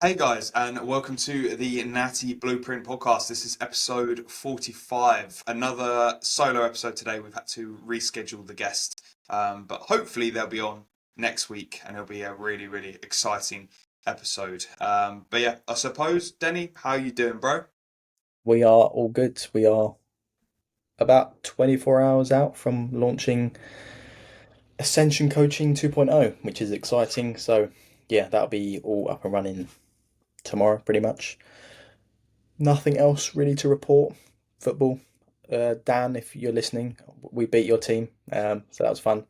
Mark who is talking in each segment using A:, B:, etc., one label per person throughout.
A: Hey guys, and welcome to the Natty Blueprint podcast. This is episode 45, another solo episode today. We've had to reschedule the guest, but hopefully they'll be on next week and it'll be a really, really exciting episode. But yeah, I suppose, Denny, how you doing, bro?
B: We are all good. We are about 24 hours out from launching Ascension Coaching 2.0, which is exciting. So, yeah, that'll be all up and running tomorrow, pretty much. Nothing else really to report. Football. Dan, if you're listening, we beat your team, so that was fun.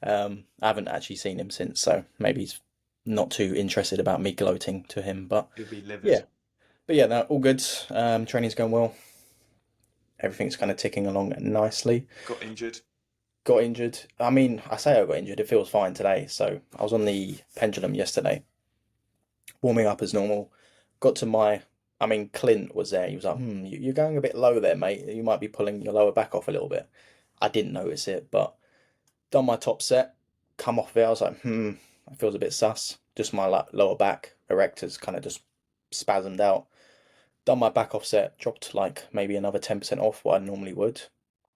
B: I haven't actually seen him since, so maybe he's not too interested about me gloating to him. But
A: You'll be livid.
B: yeah, no, all good. Training's going well. Everything's kind of ticking along nicely.
A: Got injured.
B: Got injured. I mean, I say I got injured. It feels fine today. So I was on the pendulum yesterday, warming up as normal. Got to my, I mean, Clint was there. He was like, you're going a bit low there, mate. You might be pulling your lower back off a little bit. I didn't notice it, but done my top set, come off of it. I was like, it feels a bit sus. Just my lower back erectors kind of just spasmed out. Done my back off set, dropped like maybe another 10% off what I normally would.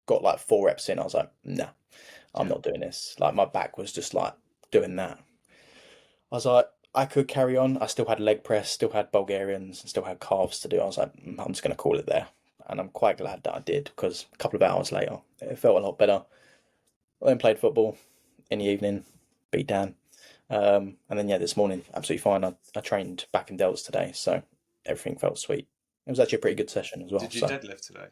B: Got like 4 reps in. I was like, nah, I'm
A: Yeah.
B: not doing this. Like my back was just like doing that. I was like, I could carry on. I still had leg press, still had Bulgarians, still had calves to do. I was like, I'm just going to call it there. And I'm quite glad that I did because a couple of hours later, it felt a lot better. I then played football in the evening, beat Dan. And then, yeah, this morning, absolutely fine. I trained back in delts today, so everything felt sweet. It was actually a pretty good session as well.
A: Did you
B: So,
A: deadlift today?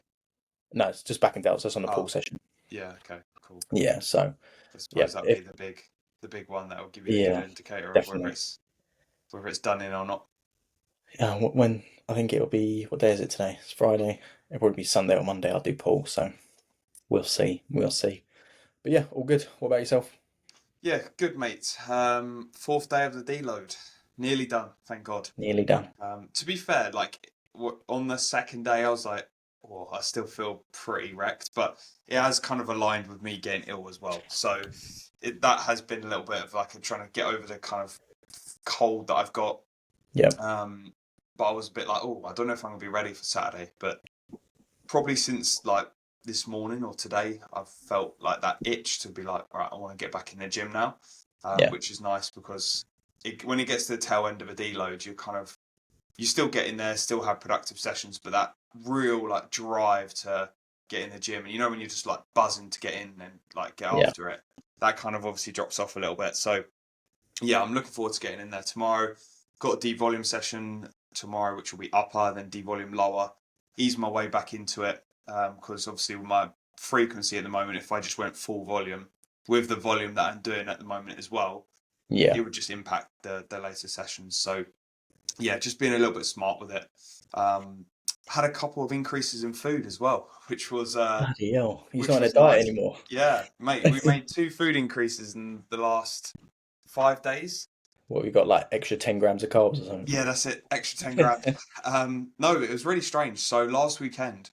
B: no, it's just back in delts. That's on the
A: Oh,
B: pull session.
A: yeah, okay, cool.
B: Yeah, so,
A: I
B: yeah,
A: suppose that'll be
B: if,
A: the big one that will give you a good
B: yeah,
A: indicator of whether
B: definitely.
A: it's done in or not.
B: When I think it'll be, what day is it today? It's Friday. It'll probably be Sunday or Monday. I'll do pull, so we'll see. We'll see. But yeah, all good. What about yourself?
A: Yeah, good mate. Fourth day of the deload, nearly done, thank God.
B: Nearly done.
A: To be fair, like on the second day, I was like, "Oh, I still feel pretty wrecked," but it has kind of aligned with me getting ill as well. So that has been a little bit of like trying to get over the kind of cold that I've got.
B: Yep.
A: Um, but I was a bit like, "Oh, I don't know if I'm gonna be ready for Saturday," but probably since like this morning or today, I've felt like that itch to be like, right, I want to get back in the gym now,
B: Yeah.
A: which is nice because when it gets to the tail end of a deload, you still get in there, still have productive sessions, but that real like drive to get in the gym, and you know when you're just like buzzing to get in and like get
B: Yeah.
A: after it, that kind of obviously drops off a little bit. So yeah, I'm looking forward to getting in there tomorrow. Got a devolume session tomorrow, which will be upper, then devolume lower. Ease my way back into it because obviously with my frequency at the moment, if I just went full volume with the volume that I'm doing at the moment as well,
B: Yeah.
A: it would just impact the later sessions. So yeah, just being a little bit smart with it. Um, had a couple of increases in food as well,
B: Bloody hell. He's
A: which
B: not on a
A: was
B: diet
A: nice.
B: anymore.
A: Yeah, mate, we made two food increases in the last 5 days.
B: What, we got like extra 10 grams of carbs or something?
A: Yeah, that's it. Extra 10 grams. No, it was really strange. So last weekend,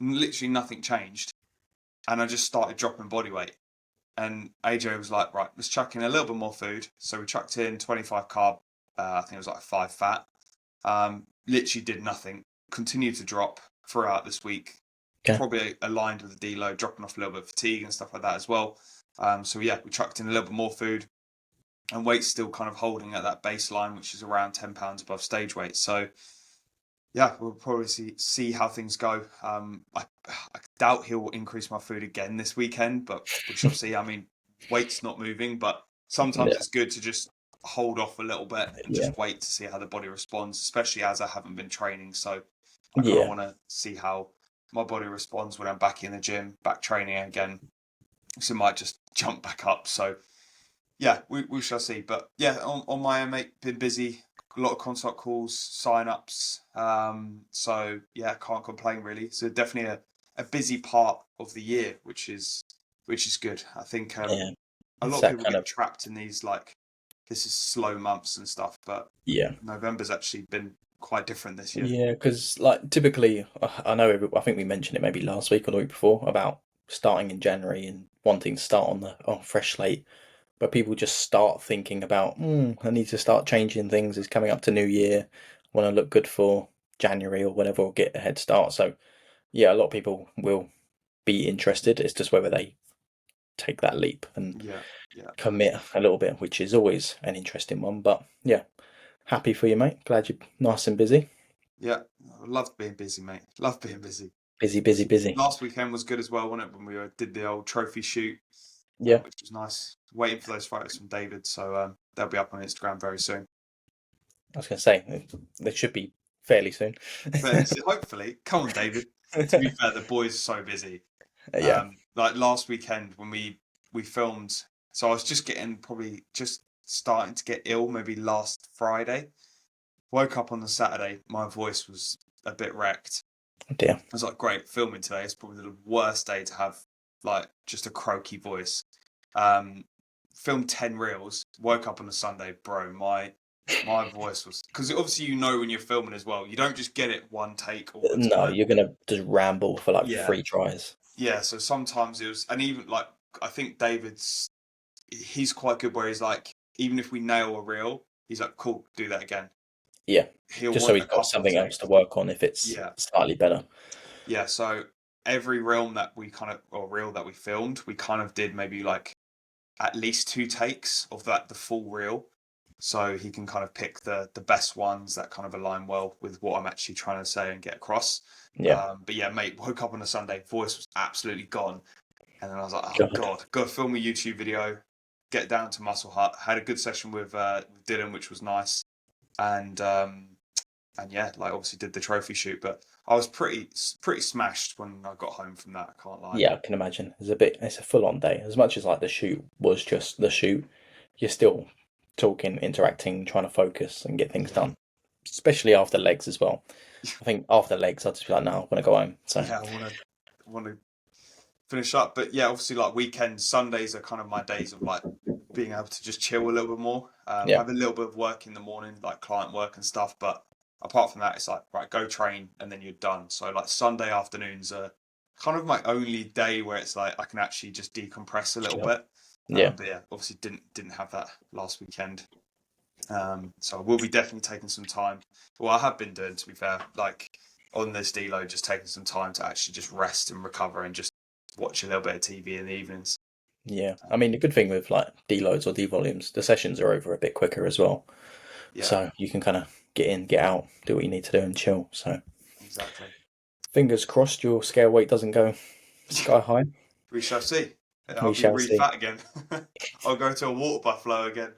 A: literally nothing changed, and I just started dropping body weight. And AJ was like, right, let's chuck in a little bit more food. So we chucked in 25 carb. I think it was like 5 fat. Literally did nothing. Continued to drop throughout this week.
B: Okay.
A: Probably aligned with the deload, dropping off a little bit of fatigue and stuff like that as well. So yeah, we chucked in a little bit more food, and weight's still kind of holding at that baseline, which is around 10 pounds above stage weight. So yeah, we'll probably see how things go. I doubt he'll increase my food again this weekend, but we shall see. I mean, weight's not moving, but sometimes
B: Yeah.
A: it's good to just hold off a little bit and
B: Yeah.
A: just wait to see how the body responds, especially as I haven't been training. So I kind of
B: Yeah.
A: want to see how my body responds when I'm back in the gym, back training again. So it might just jump back up. So yeah, we shall see. But yeah, on my end, mate, been busy. A lot of consult calls, sign ups. So yeah, can't complain really. So definitely a busy part of the year, which is good. I think
B: Yeah.
A: a lot
B: It's
A: of
B: that
A: people
B: kind
A: get
B: of,
A: trapped in these like this is slow months and stuff, but
B: yeah.
A: November's actually been quite different this year.
B: Yeah, because like typically, I know, I think we mentioned it maybe last week or the week before about starting in January and wanting to start on the fresh slate. but people just start thinking about, I need to start changing things. It's coming up to New Year. I want to look good for January or whatever, or get a head start. So yeah, a lot of people will be interested. It's just whether they take that leap and
A: Yeah, yeah,
B: commit a little bit, which is always an interesting one. But yeah, happy for you, mate. Glad you're nice and busy.
A: yeah. I love being busy, mate. Love being busy.
B: Busy, busy, busy.
A: Last weekend was good as well, wasn't it? When we did the old trophy shoot,
B: Yeah,
A: which was nice. Waiting for those photos from David, so they'll be up on Instagram very soon.
B: I was going to say they should be fairly soon.
A: Fairly soon, hopefully. Come on, David. To be fair, the boys are so busy.
B: Yeah,
A: Like last weekend when we filmed, so I was just probably just starting to get ill. Maybe last Friday, woke up on the Saturday, my voice was a bit wrecked.
B: oh dear.
A: I was like, great, filming today. It's probably the worst day to have like just a croaky voice. Filmed 10 reels, woke up on a Sunday, bro. My voice was, because obviously when you're filming as well, you don't just get it one take all the
B: No,
A: time.
B: you're gonna just ramble for like
A: Yeah,
B: 3 tries.
A: yeah. So sometimes it was, and even like I think he's quite good where he's like, even if we nail a reel, he's like, cool, do that again.
B: Yeah,
A: He'll
B: just so
A: want
B: he's
A: a
B: got
A: couple of
B: something else
A: takes.
B: to work on if it's
A: Yeah,
B: slightly better.
A: yeah. So every reel that we filmed, we kind of did maybe like at least 2 takes of the full reel, so he can kind of pick the best ones that kind of align well with what I'm actually trying to say and get across.
B: Yeah,
A: But yeah, mate, woke up on a Sunday, voice was absolutely gone, and then I was like, oh
B: God.
A: god, go film a YouTube video, get down to Muscle Hut. Had a good session with Dylan, which was nice, and yeah, like obviously did the trophy shoot, but I was pretty smashed when I got home from that. I can't lie.
B: Yeah, I can imagine. It's a full-on day. As much as like the shoot was just the shoot, you're still talking, interacting, trying to focus and get things
A: Yeah,
B: done. Especially after legs as well. I think after legs, I'd just be like, no, I want to go home. So
A: yeah, I want to finish up. But yeah, obviously, like weekends, Sundays are kind of my days of like being able to just chill a little bit more.
B: yeah,
A: Have a little bit of work in the morning, like client work and stuff. But apart from that, it's like, right, go train and then you're done. So like Sunday afternoons are kind of my only day where it's like I can actually just decompress a little
B: chill.
A: bit.
B: Yeah,
A: But yeah, obviously didn't have that last weekend. So I will be definitely taking some time. Well, I have been doing, to be fair, like on this deload, just taking some time to actually just rest and recover and just watch a little bit of TV in the evenings.
B: yeah. I mean, the good thing with like deloads or devolumes, the sessions are over a bit quicker as well.
A: Yeah,
B: So you can kind of get in, get out, do what you need to do and chill. So
A: exactly.
B: fingers crossed your scale weight doesn't go sky high.
A: We shall see. I'll
B: We
A: be
B: shall
A: really
B: see.
A: fat again. I'll go to a water buffalo again.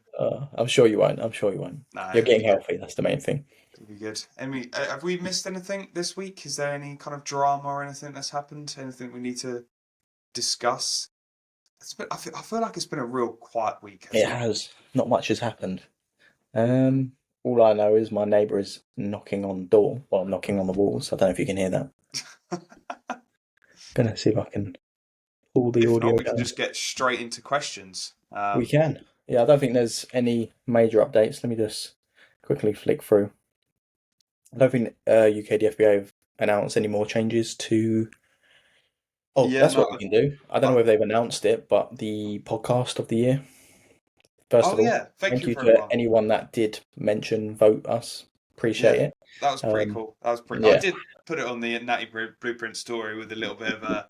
B: I'm sure you won't. I'm sure you won't.
A: Nah,
B: You're
A: it'll be
B: getting
A: good.
B: healthy. That's the main thing.
A: It'll be good. Have we missed anything this week? Is there any kind of drama or anything that's happened? Anything we need to discuss? I feel like it's been a real quiet week,
B: It
A: hasn't
B: has. Not much has happened. Um, all I know is my neighbour is knocking on the door while I'm knocking on the walls. I don't know if you can hear that.
A: it?
B: Gonna see if I can pull the
A: If not,
B: audio
A: we can
B: down.
A: just get straight into questions.
B: We can. Yeah, I don't think there's any major updates. Let me just quickly flick through. I don't think UKDFBA have announced any more changes to. Oh,
A: Yeah,
B: that's
A: no.
B: what we can do. I don't know whether they've announced it, but the podcast of the year. First
A: Oh
B: of all,
A: yeah, thank
B: thank
A: you
B: you
A: for
B: to
A: everyone.
B: anyone that did mention, vote us. Appreciate
A: Yeah,
B: it.
A: that was pretty
B: Um,
A: cool. That was pretty. I
B: yeah,
A: did put it on the Natty Blueprint story with a little bit of a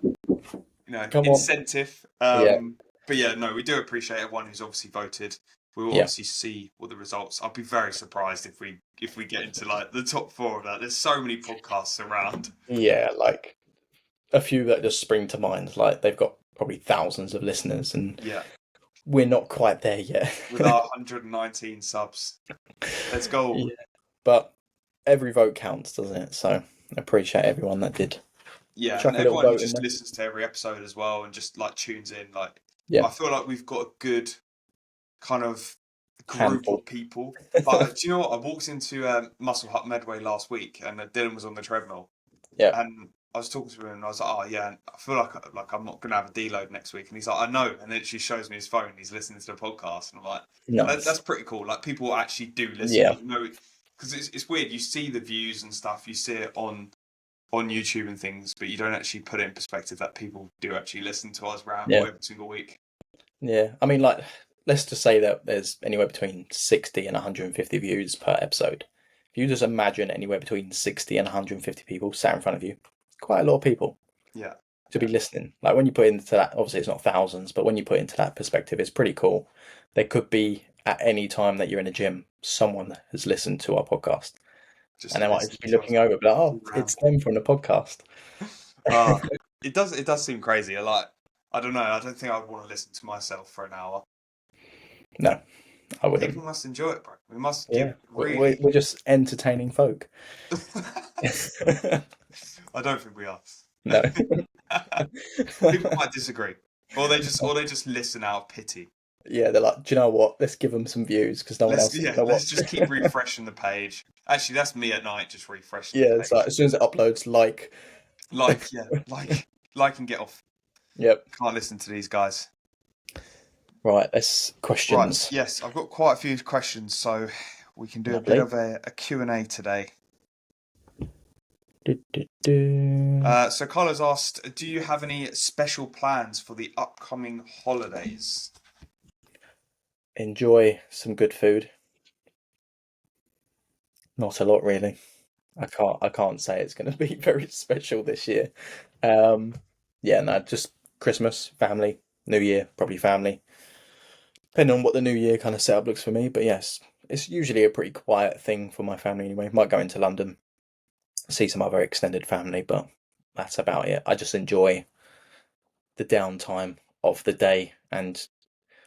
B: come on.
A: incentive.
B: Yeah,
A: But yeah, no, we do appreciate everyone who's obviously voted. We will
B: yeah,
A: obviously see what the results. I'll be very surprised if we get into like the top four of that. There's so many podcasts around.
B: yeah. Like a few that just spring to mind. Like they've got probably thousands of listeners, and
A: Yeah,
B: we're not quite there yet.
A: with our 119 subs. Let's go.
B: Yeah, but every vote counts, doesn't it? So I appreciate everyone that did
A: Yeah, and
B: chuck a little
A: everyone who
B: vote in
A: just
B: there.
A: listens to every episode as well and just like tunes in. Like,
B: Yeah,
A: I feel like we've got a good kind of group
B: handful.
A: of people. Like, do you know what? I walked into Muscle Hut Medway last week, and Dylan was on the treadmill,
B: Yeah,
A: and I was talking to him, and I was like, "Oh yeah, I feel like I'm not gonna have a deload next week." And he's like, "I know," and then she shows me his phone. He's listening to the podcast, and I'm like,
B: nice.
A: That's pretty cool. Like people actually do listen,
B: Yeah,
A: even though because it's weird. You see the views and stuff, you see it on YouTube and things, but you don't actually put it in perspective that people do actually listen to us ramble
B: yeah,
A: every single week.
B: yeah. I mean, like let's just say that there's anywhere between 60 and 150 views per episode. If you just imagine anywhere between 60 and 150 people sat in front of you, quite a lot of people
A: Yeah.
B: to be listening. Like when you put into that, obviously it's not thousands, but when you put into that perspective, it's pretty cool. There could be at any time that you're in a gym, someone has listened to our podcast,
A: Just
B: and they might
A: listen
B: just be
A: to us
B: looking over, be like, "Oh,
A: all around.
B: it's them from the podcast."
A: Uh, it does seem crazy. Like, I don't know. I don't think I'd want to listen to myself for an hour.
B: No, I
A: People
B: wouldn't.
A: must enjoy it, bro. We must
B: Yeah,
A: give
B: we're,
A: really.
B: we're just entertaining folk.
A: I don't think we are.
B: No.
A: People might disagree, or they just listen out of pity.
B: Yeah, they're like, do you know what? Let's give them some views because no one
A: Let's
B: else seems
A: yeah,
B: to
A: let's
B: watch.
A: just keep refreshing the page. Actually, that's me at night, just refreshing the
B: Yeah, it's like
A: page.
B: as soon as it uploads, like,
A: Yeah, like and get off.
B: yep.
A: Can't listen to these guys.
B: Right, let's
A: Right,
B: questions.
A: yes, I've got quite a few questions, so we can do a bit
B: Lovely.
A: of a Q&A today.
B: Do, do, do.
A: So Carlos asked, do you have any special plans for the upcoming holidays?
B: Enjoy some good food. Not a lot, really. I can't say it's going to be very special this year. Um, yeah, no, just Christmas, family, New Year, probably family. Depending on what the New Year kind of setup looks for me, but yes, it's usually a pretty quiet thing for my family anyway. Might go into London, see some other extended family, but that's about it. I just enjoy the downtime of the day, and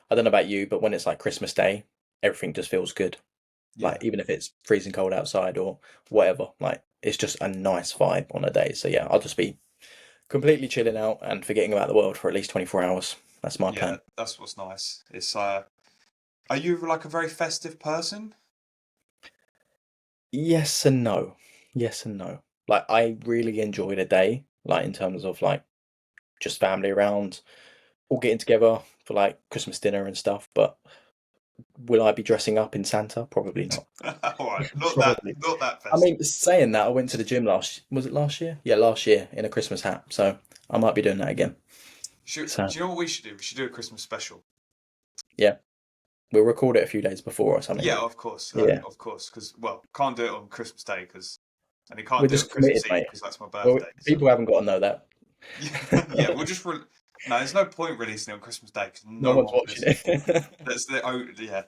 B: I don't know about you, but when it's like Christmas Day, everything just feels good. Like
A: Yeah,
B: even if it's freezing cold outside or whatever, like it's just a nice vibe on a day. So yeah, I'll just be completely chilling out and forgetting about the world for at least 24 hours. That's my
A: yeah,
B: plan.
A: that's what's nice. It's are you like a very festive person?
B: Yes and no. Yes and no. Like I really enjoy the day, like in terms of like just family around, all getting together for like Christmas dinner and stuff, but will I be dressing up in Santa? Probably not.
A: All right, not that,
B: Probably.
A: not that
B: I
A: festive.
B: mean, saying that, I went to the gym was it last year? Yeah, last year in a Christmas hat. So I might be doing that again. So
A: Do you know what we should do? We should do a Christmas special.
B: yeah, we'll record it a few days before or something.
A: Yeah, of course,
B: Yeah,
A: because well, can't do it on Christmas Day and you can't
B: we're
A: do it
B: just
A: on Christmas
B: committed,
A: Eve
B: mate.
A: because that's my
B: Well,
A: birthday. So
B: people haven't got to know that.
A: yeah, yeah, no, there's no point releasing it on Christmas Day because
B: No
A: no
B: one's
A: one will
B: watching
A: listen.
B: it.
A: That's the yeah.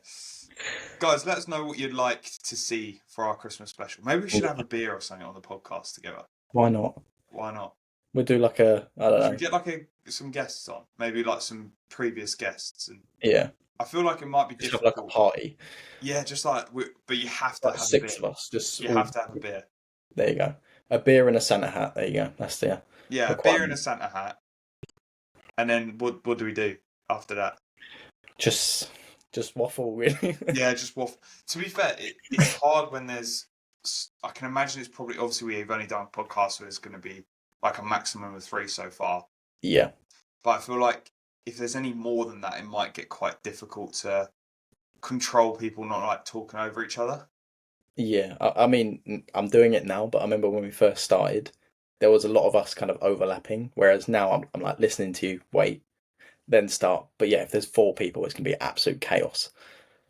A: Guys, let us know what you'd like to see for our Christmas special. Maybe we should have a beer or something on the podcast together.
B: Why not?
A: Why not?
B: We'll do like a, I don't
A: Should we
B: know.
A: get like some guests on? Maybe like some previous guests, and
B: Yeah,
A: I feel like it might be
B: just have like a
A: difficult.
B: party,
A: Yeah, just like but you have to
B: like
A: have a beer.
B: six of us. Just
A: You
B: all.
A: have to have a beer.
B: There you go. A beer and a Santa hat. There you go. That's the
A: Yeah, a beer and a
B: requirement.
A: Santa hat, and then what do we do after that?
B: Just, just waffle, really.
A: Yeah, just waffle. To be fair, it's hard when there's. I can imagine it's probably obviously we've only done a podcast, so it's going to be like a maximum of 3 so far.
B: Yeah.
A: But I feel like if there's any more than that, it might get quite difficult to control people not like talking over each other.
B: Yeah, I mean, I'm doing it now, but I remember when we first started, there was a lot of us kind of overlapping, whereas now I'm like listening to you, wait, then start. But yeah, if there's four people, it's gonna be absolute chaos.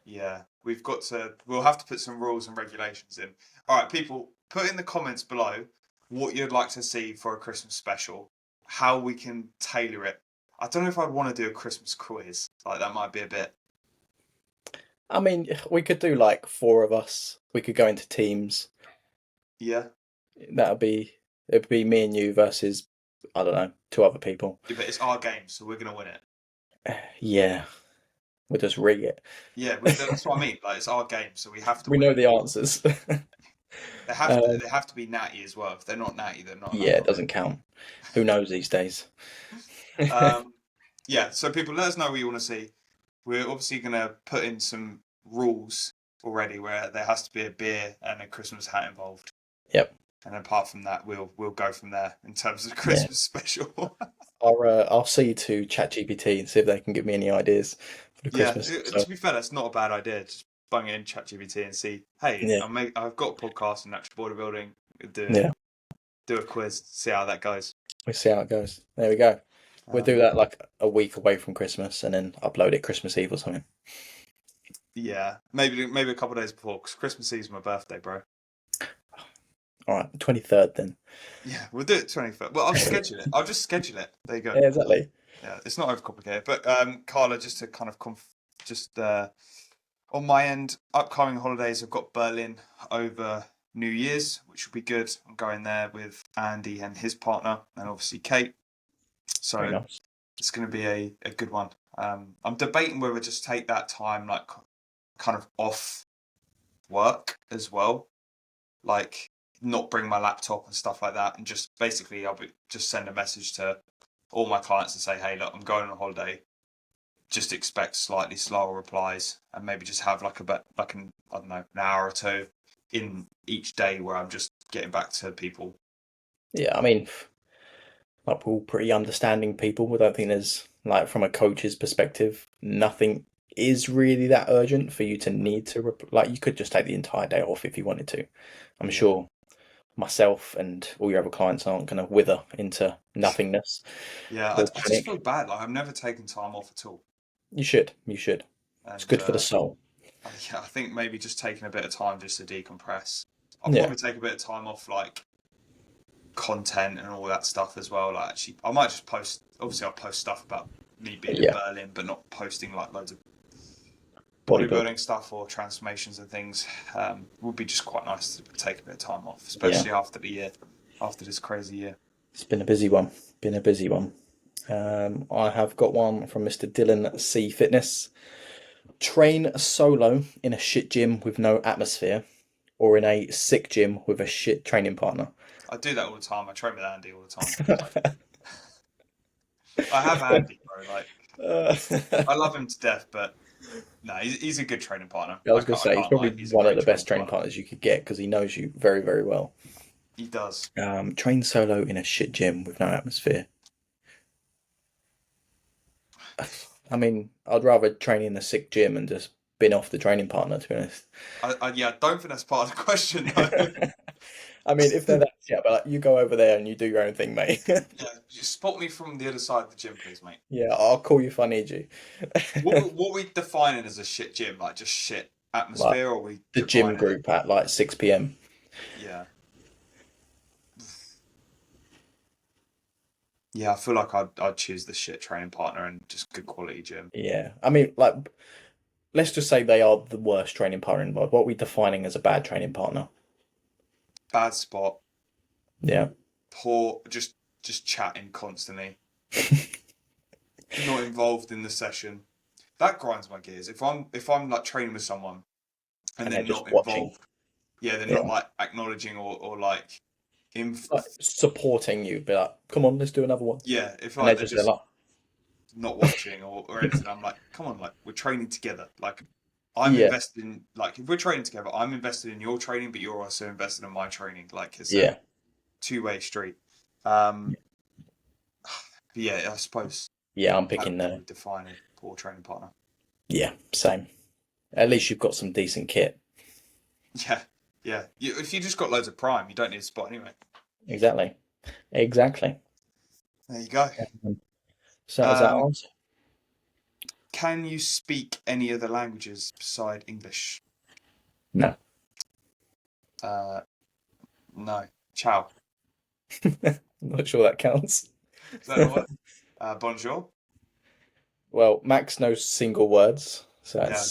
A: Yeah, we'll have to put some rules and regulations in. All right, people, put in the comments below what you'd like to see for a Christmas special, how we can tailor it. I don't know if I'd want to do a Christmas quiz. Like that might be a bit.
B: I mean, we could do like four of us. We could go into teams.
A: Yeah,
B: That'd be it'd be me and you versus I don't know, two other people.
A: yeah, but it's our game, so we're gonna win it.
B: Yeah, we'll just rig it.
A: Yeah, that's what I mean. Like it's our game, so we have to
B: We
A: win
B: know
A: it.
B: the answers.
A: They have to.
B: Um,
A: They have to be natty as well. If they're not natty, they're not
B: yeah,
A: enough
B: it
A: of it.
B: doesn't count. Who knows these days?
A: Um, yeah. So people, let us know what you want to see. We're obviously gonna put in some rules already, where there has to be a beer and a Christmas hat involved.
B: Yep.
A: And apart from that, we'll go from there in terms of
B: Yeah.
A: Christmas special.
B: I'll see to ChatGPT and see if they can give me any ideas for the
A: Yeah.
B: Christmas
A: To
B: episode.
A: be fair, that's not a bad idea. Just bung it in ChatGPT and see. Hey,
B: Yeah,
A: I've got a podcast in natural bodybuilding.
B: yeah.
A: Do a quiz. See how that goes.
B: We'll see how it goes. There we go. We'll do that like a week away from Christmas and then upload it Christmas Eve or something.
A: Yeah, maybe a couple of days before, because Christmas Eve's my birthday, bro.
B: All right, 23rd then.
A: Yeah, we'll do it 21st. Well, I'll schedule it. I'll just schedule it. There you go.
B: Yeah, exactly.
A: Yeah, it's not overcomplicated. But Carla, just to kind of just on my end, upcoming holidays. I've got Berlin over New Year's, which will be good. I'm going there with Andy and his partner, and obviously Kate.
B: Very
A: So
B: nice.
A: it's going to be a good one. I'm debating whether just take that time like kind of off work as well, like not bring my laptop and stuff like that, and just basically I'll just send a message to all my clients and say, hey, look, I'm going on holiday. Just expect slightly slower replies, and maybe just have like a bit like I don't know, an hour or two in each day where I'm just getting back to people.
B: Yeah, I mean, like we're all pretty understanding people. I don't think there's like from a coach's perspective, nothing is really that urgent for you to need to like you could just take the entire day off if you wanted to. I'm
A: Yeah,
B: sure myself and all your other clients aren't going to wither into nothingness
A: yeah.
B: or
A: I just
B: panic.
A: feel bad. Like I've never taken time off at all,
B: You should. You should. It's
A: and
B: good for the soul.
A: yeah, I think maybe just taking a bit of time just to decompress. I'll
B: Yeah.
A: probably take a bit of time off, like content and all that stuff as well. Like actually, I might just post. Obviously, I'll post stuff about me being in
B: Yeah.
A: Berlin, but not posting like loads of
B: Bodybuilding.
A: bodybuilding stuff or transformations and things. Would be just quite nice to take a bit of time off,
B: Yeah.
A: especially after the year, after this crazy year.
B: It's been a busy one. Been a busy one. I have got one from Mr. Dylan C Fitness. Train solo in a shit gym with no atmosphere, or in a sick gym with a shit training partner.
A: I do that all the time. I train with Andy all the time. I have Andy, bro. Like
B: Uh,
A: I love him to death, but no, he's a good training partner.
B: I was going to
A: I
B: say he's
A: can't lie.
B: probably
A: He's a
B: one of
A: great
B: the best
A: training
B: training
A: partner.
B: partners you could get because he knows you very, very well.
A: He does.
B: Train solo in a shit gym with no atmosphere. I mean, I'd rather train in a sick gym and just bin off the training partner, to be honest.
A: Yeah, I don't think that's part of the question though.
B: I mean, if they're that, yeah, but like, you go over there and you do your own thing, mate.
A: Yeah, just spot me from the other side of the gym, please, mate.
B: Yeah, I'll call you if I need you.
A: What we defining as a shit gym? Like just shit
B: Like
A: atmosphere, or we
B: the gym
A: defining it?
B: group at like 6 p.m.
A: Yeah, yeah. I feel like I'd choose the shit training partner and just good quality gym.
B: Yeah, I mean, like, let's just say they are the worst training partner involved. What are we defining as a bad training partner?
A: Bad spot,
B: Yeah.
A: poor, just chatting constantly, not involved in the session. That grinds my gears. If I'm like training with someone and
B: And
A: they're
B: they're just
A: not
B: watching.
A: involved, yeah, they're not
B: Yeah.
A: like acknowledging or like in,
B: Like supporting you, be like, come on, let's do another one.
A: yeah, if
B: And they're
A: like they're
B: just they're
A: just
B: like,
A: not watching or anything, I'm like, come on, like we're training together. Like I'm
B: yeah,
A: invested in, like if we're training together, I'm invested in your training, but you're also invested in my training. Like it's a
B: yeah,
A: two-way street. Um, but yeah, I suppose
B: yeah. I'm
A: that
B: picking
A: would
B: the
A: probably define a poor training partner.
B: yeah, same. At least you've got some decent kit.
A: Yeah, yeah. If you just got loads of prime, you don't need a spot anyway.
B: Exactly, exactly.
A: There you go.
B: So is that
A: Um,
B: answer?
A: can you speak any other languages beside English?
B: No.
A: Uh, no. Ciao.
B: I'm not sure that counts.
A: Is that the one? Bonjour.
B: Well, Max knows single words, so
A: Yeah.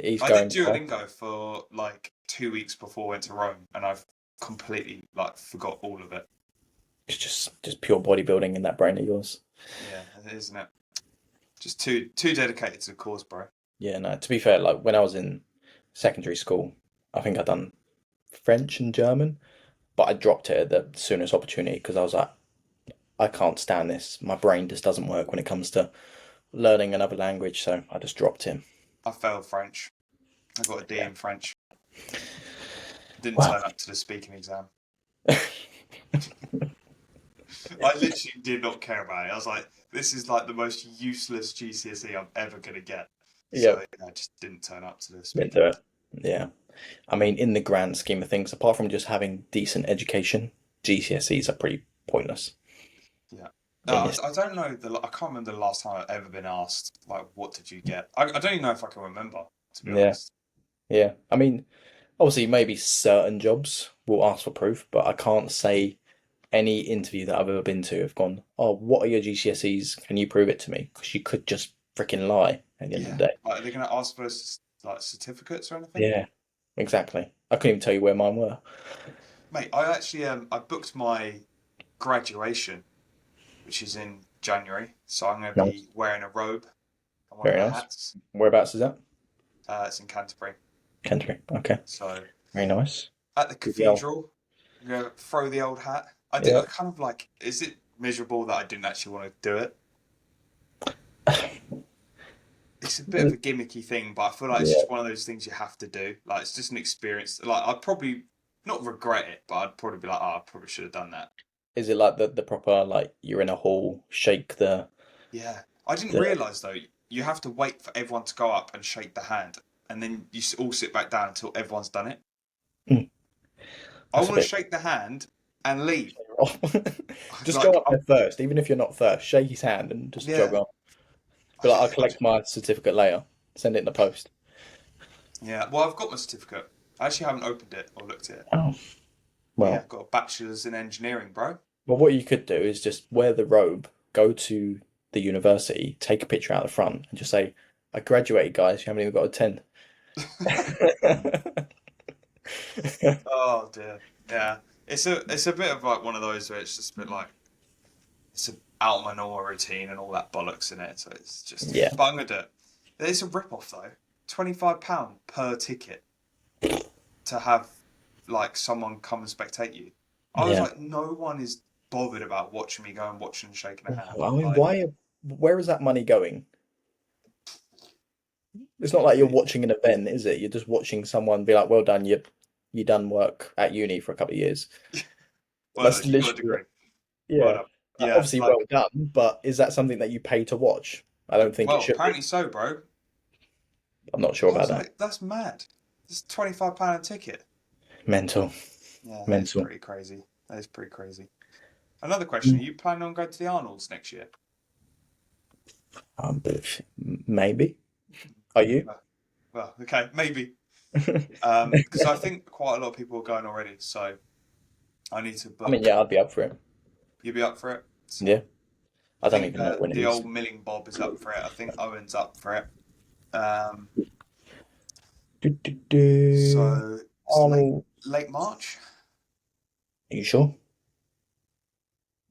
B: he's
A: I did
B: going well.
A: Duolingo for like 2 weeks before I went to Rome, and I've completely like forgot all of it.
B: It's just pure bodybuilding in that brain of yours.
A: Yeah, isn't it? Just too dedicated to the cause, bro.
B: Yeah, no. To be fair, like when I was in secondary school, I think I'd done French and German, but I dropped it at the soonest opportunity because I was like, I can't stand this. My brain just doesn't work when it comes to learning another language, so I just dropped it.
A: I failed French. I got a D
B: Yeah.
A: in French. Didn't
B: Well,
A: turn up to the speaking exam. I literally did not care about it. I was like, this is like the most useless GCSE I'm ever gonna get.
B: yeah,
A: So I just didn't turn up to the
B: didn't
A: speaking
B: do it.
A: exam.
B: Yeah. I mean, in the grand scheme of things, apart from just having decent education, GCSEs are pretty pointless.
A: Yeah.
B: in this.
A: I don't know. I can't remember the last time I've ever been asked, like, what did you get? I don't even know if I can remember, to be
B: Yeah,
A: honest.
B: yeah. I mean, obviously, maybe certain jobs will ask for proof, but I can't say any interview that I've ever been to have gone, "Oh, what are your GCSEs? Can you prove it to me?" Because you could just freaking lie at the end of
A: Yeah.
B: the day.
A: Like, are they going to ask for like certificates or anything?
B: Yeah, exactly. I couldn't even tell you where mine were.
A: Mate, I actually I booked my graduation, which is in January, so I'm going to
B: Nice.
A: be wearing a robe and one of
B: Very
A: the
B: nice.
A: hats.
B: Whereabouts is that?
A: It's in Canterbury.
B: Canterbury. Okay.
A: So
B: Very nice.
A: at the
B: Good girl.
A: cathedral, I'm going to throw the old hat. I did.
B: Yeah.
A: I kind of like. Is it miserable that I didn't actually want to do it? It's a bit of a gimmicky thing, but I feel like it's
B: Yeah.
A: just one of those things you have to do. Like it's just an experience. Like I'd probably not regret it, but I'd probably be like, oh, I probably should have done that.
B: Is it like the proper like you're in a hall, shake
A: Yeah, I didn't
B: the
A: realise though. You have to wait for everyone to go up and shake the hand, and then you all sit back down until everyone's done it.
B: Hmm,
A: I
B: that's a
A: want to
B: bit
A: shake the hand and leave.
B: off. Just go
A: Like,
B: up there first, even if you're not first. Shake his hand and just jog
A: yeah,
B: on.
A: I
B: Be like, I'll
A: just, I
B: collect
A: just,
B: my certificate later. Send it in the post.
A: yeah. Well, I've got my certificate. I actually haven't opened it or looked at it.
B: Oh,
A: But yeah,
B: well.
A: I've got a bachelor's in engineering, bro.
B: Well, what you could do is just wear the robe, go to the university, take a picture out the front, and just say, "I graduated, guys. You haven't even got a 10."
A: Oh dear. Yeah, it's a bit of like one of those where it's just a bit like it's a out of my normal routine and all that bollocks in it. So it's just,
B: Yeah,
A: but I'm gonna do it. It's a rip off though. £25 per ticket to have like someone come and spectate you. I was
B: yeah.
A: like, no one is bothered about watching me go and watching and shaking a hand.
B: I mean,
A: Like,
B: why? Where is that money going? It's not like you're watching an event, is it? You're just watching someone be like, "Well done, you done work at uni for a couple of years."
A: well done,
B: That's
A: you got a
B: literally
A: degree. Well
B: yeah.
A: done. Yeah,
B: Obviously,
A: like,
B: well done, but is that something that you pay to watch? I don't think it
A: well,
B: should be.
A: apparently so, bro.
B: I'm not sure
A: I
B: about
A: was
B: that.
A: like, that's mad. It's £25 a ticket.
B: Mental,
A: Yeah, that is
B: mental.
A: pretty crazy. That is pretty crazy. Another question:
B: Mm.
A: are you planning on going to the Arnolds next year?
B: But maybe. Are you?
A: Well, okay, maybe. Because I think quite a lot of people are going already, so I need to
B: I mean,
A: book.
B: yeah, I'd be up for it.
A: You be up for it?
B: Yeah,
A: I
B: I don't
A: think
B: even know when it
A: the
B: is.
A: old Milling Bob is up for it. I think Owen's up for it. Um,
B: Do, do, do.
A: so it's
B: Arnold,
A: late March.
B: are you sure?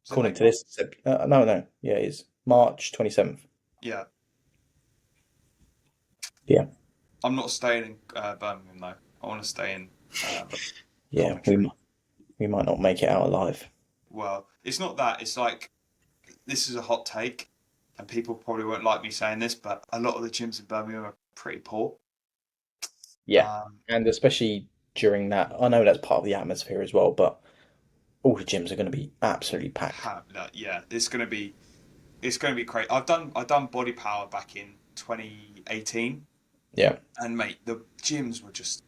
A: Is it
B: According
A: late
B: to
A: March?
B: this, no, no, yeah, it is March 27th.
A: Yeah,
B: Yeah,
A: I'm not staying in Birmingham though. I want to stay in
B: yeah,
A: Coventry.
B: we might not make it out alive.
A: Well, it's not that. It's like this is a hot take, and people probably won't like me saying this, but a lot of the gyms in Birmingham are pretty poor.
B: Yeah,
A: Um,
B: and especially during that, I know that's part of the atmosphere as well, but all the gyms are going to be absolutely packed.
A: yeah, it's gonna be crazy. I done body power back in 2018,
B: Yeah,
A: and mate, the gyms were just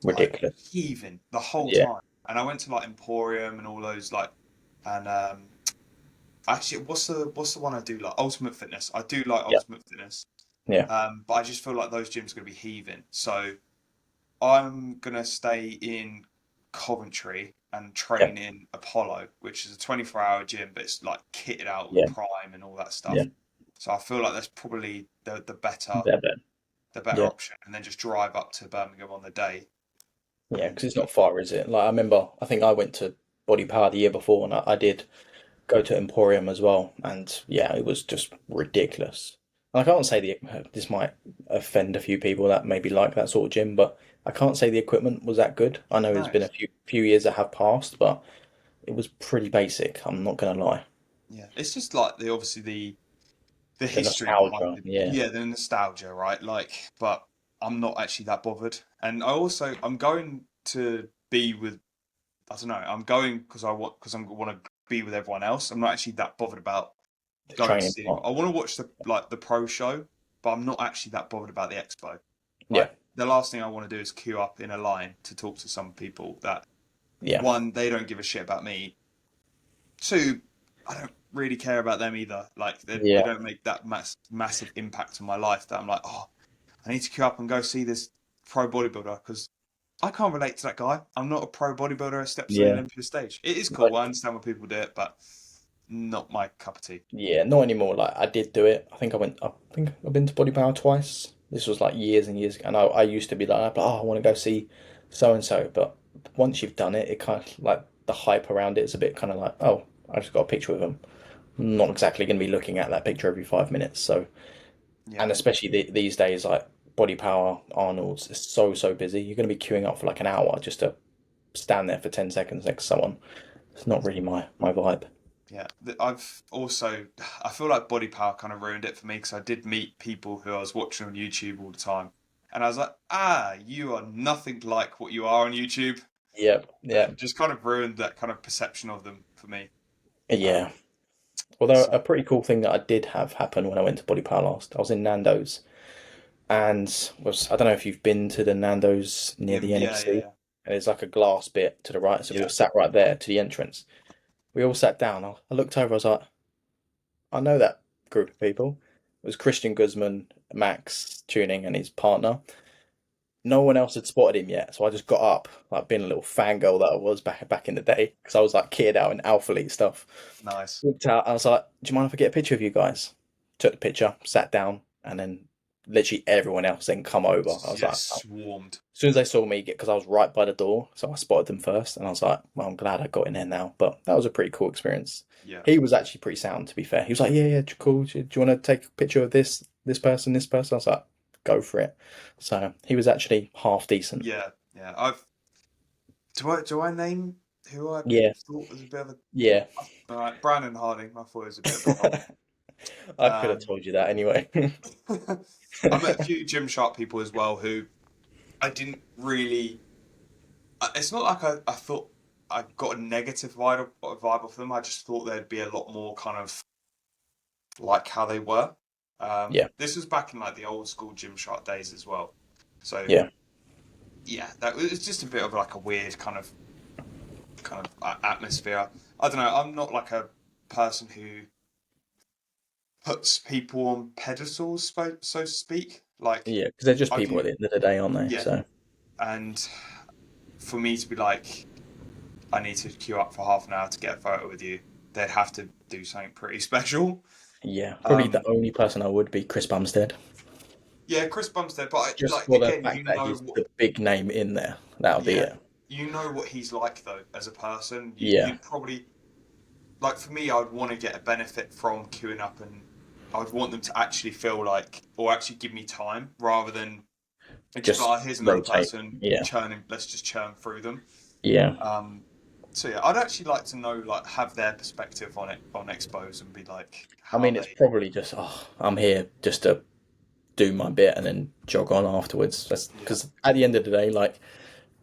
A: like
B: ridiculous.
A: heaving the whole
B: Yeah,
A: time. And I went to like Emporium and all those like, and actually, what's the one I do like? Ultimate Fitness. I do like
B: yeah,
A: Ultimate Fitness,
B: yeah,
A: but I just feel like those gyms are gonna be heaving. So I'm gonna stay in Coventry and
B: yeah,
A: train in Apollo, which is a 24-hour gym, but it's like kitted out with
B: yeah,
A: Prime and all that
B: yeah.
A: stuff. So I feel like that's probably the better
B: They're better.
A: the better
B: Yeah,
A: option, and then just drive up to Birmingham on the day.
B: yeah,
A: And
B: because it's not far, is it? Like I remember, I think I went to Body Power the year before, and I did go to Emporium as well, and yeah, it was just ridiculous. And I can't say this might offend a few people that maybe like that sort of gym, but I can't say the equipment was that good. I know it's been a
A: nice,
B: few years that have passed, but it was pretty basic. I'm not gonna lie.
A: yeah, it's just like obviously the
B: The
A: history behind
B: nostalgia,
A: it.
B: yeah,
A: Yeah, the nostalgia, right? Like, but I'm not actually that bothered. And I'm going to be with I don't know. I'm going because I want to be with everyone else. I'm not actually that bothered about
B: the
A: going to
B: training
A: see
B: part.
A: anyone. I want to watch the pro show, but I'm not actually that bothered about the expo.
B: Yeah,
A: Like the last thing I want to do is queue up in a line to talk to some people that
B: yeah,
A: one, they don't give a shit about me. Two, I don't really care about them either. Like they
B: Yeah,
A: don't make that massive impact on my life that I'm like, oh, I need to queue up and go see this pro bodybuilder because I can't relate to that guy. I'm not a pro bodybuilder who steps on the
B: yeah.
A: Olympia stage. It is
B: No,
A: cool. I understand why people do it, but not my cup of tea.
B: yeah, not anymore. Like I did do it. I think I've been to Body Power twice. This was like years and years ago, and I used to be like, oh, I want to go see so and so. But once you've done it, it kind of like the hype around it is a bit kind of like, oh, I just got a picture with them. I'm not exactly going to be looking at that picture every 5 minutes. So,
A: Yeah,
B: and especially these days, like Body Power, Arnold's is so busy. You're going to be queuing up for like an hour just to stand there for 10 seconds next to someone. It's not really my vibe.
A: yeah. I've also, I feel like body power kind of ruined it for me because I did meet people who I was watching on YouTube all the time, and I was like, you are nothing like what you are on YouTube,
B: Yeah,
A: and
B: yeah,
A: it just kind of ruined that kind of perception of them for me.
B: yeah.
A: Um,
B: Although
A: so
B: a pretty cool thing that I did have happen when I went to Body Power last, I was in Nando's and I don't know if you've been to the Nando's near
A: yeah,
B: the
A: yeah,
B: NEC,
A: yeah,
B: and there's like a glass bit to the right, so we
A: yeah.
B: were sat right there to the entrance. We all sat down. I looked over, I was like, I know that group of people. It was Christian Guzman, Max Tuning, and his partner. No one else had spotted him yet, so I just got up, like being a little fangirl that I was back in the day, because I was like kid out in Alpha Elite stuff.
A: Nice.
B: Walked out. I was like, "Do you mind if I get a picture of you guys?" Took the picture, sat down, and then literally everyone else then come over. I was
A: Yeah,
B: like, oh.
A: swarmed.
B: As soon as they saw me, because I was right by the door, so I spotted them first, and I was like, "Well, I'm glad I got in there now." But that was a pretty cool experience.
A: Yeah,
B: He was actually pretty sound, to be fair. He was like, "Yeah, yeah, cool. Do you want to take a picture of this person, this person?" I was like, "Go for it." So he was actually half decent.
A: yeah, yeah. I've do I name who I
B: Yeah,
A: thought was a bit of a
B: yeah.
A: all right, Brandon Harding. I thought he was a bit of a knob.
B: I could have
A: Um,
B: told you that anyway.
A: I met a few Gymshark people as well who I didn't really. It's not like I thought I got a negative vibe off them. I just thought they'd be a lot more kind of like how they were.
B: Yeah,
A: This was back in like the old school Gymshark days as well. So
B: yeah,
A: yeah, that was just a bit of like a weird kind of atmosphere. I don't know. I'm not like a person who puts people on pedestals, so to speak. Like
B: yeah. Because they're just
A: I
B: people
A: view,
B: at the end of the day, aren't they?
A: yeah,
B: So.
A: and for me to be like, I need to queue up for half an hour to get a photo with you, they'd have to do something pretty special.
B: Yeah, probably the
A: Um,
B: only person I would be Chris Bumstead.
A: yeah, Chris Bumstead, but
B: Just
A: like
B: for the
A: again,
B: fact that he's the big name in there. That'll be
A: yeah,
B: it.
A: you know what he's like though as a person.
B: Yeah,
A: You'd probably like for me, I would want to get a benefit from queuing up, and I would want them to actually feel like, or actually give me time, rather than just
B: just
A: like, oh, here's another
B: rotate.
A: person
B: Yeah,
A: churning. Let's just churn through them.
B: yeah.
A: Um, so yeah, I'd actually like to know, like, have their perspective on it on expos and be like,
B: I
A: how
B: mean, it's
A: they,
B: probably just, oh, I'm here just to do my bit and then jog on afterwards. That's
A: yeah,
B: because at the end of the day, like,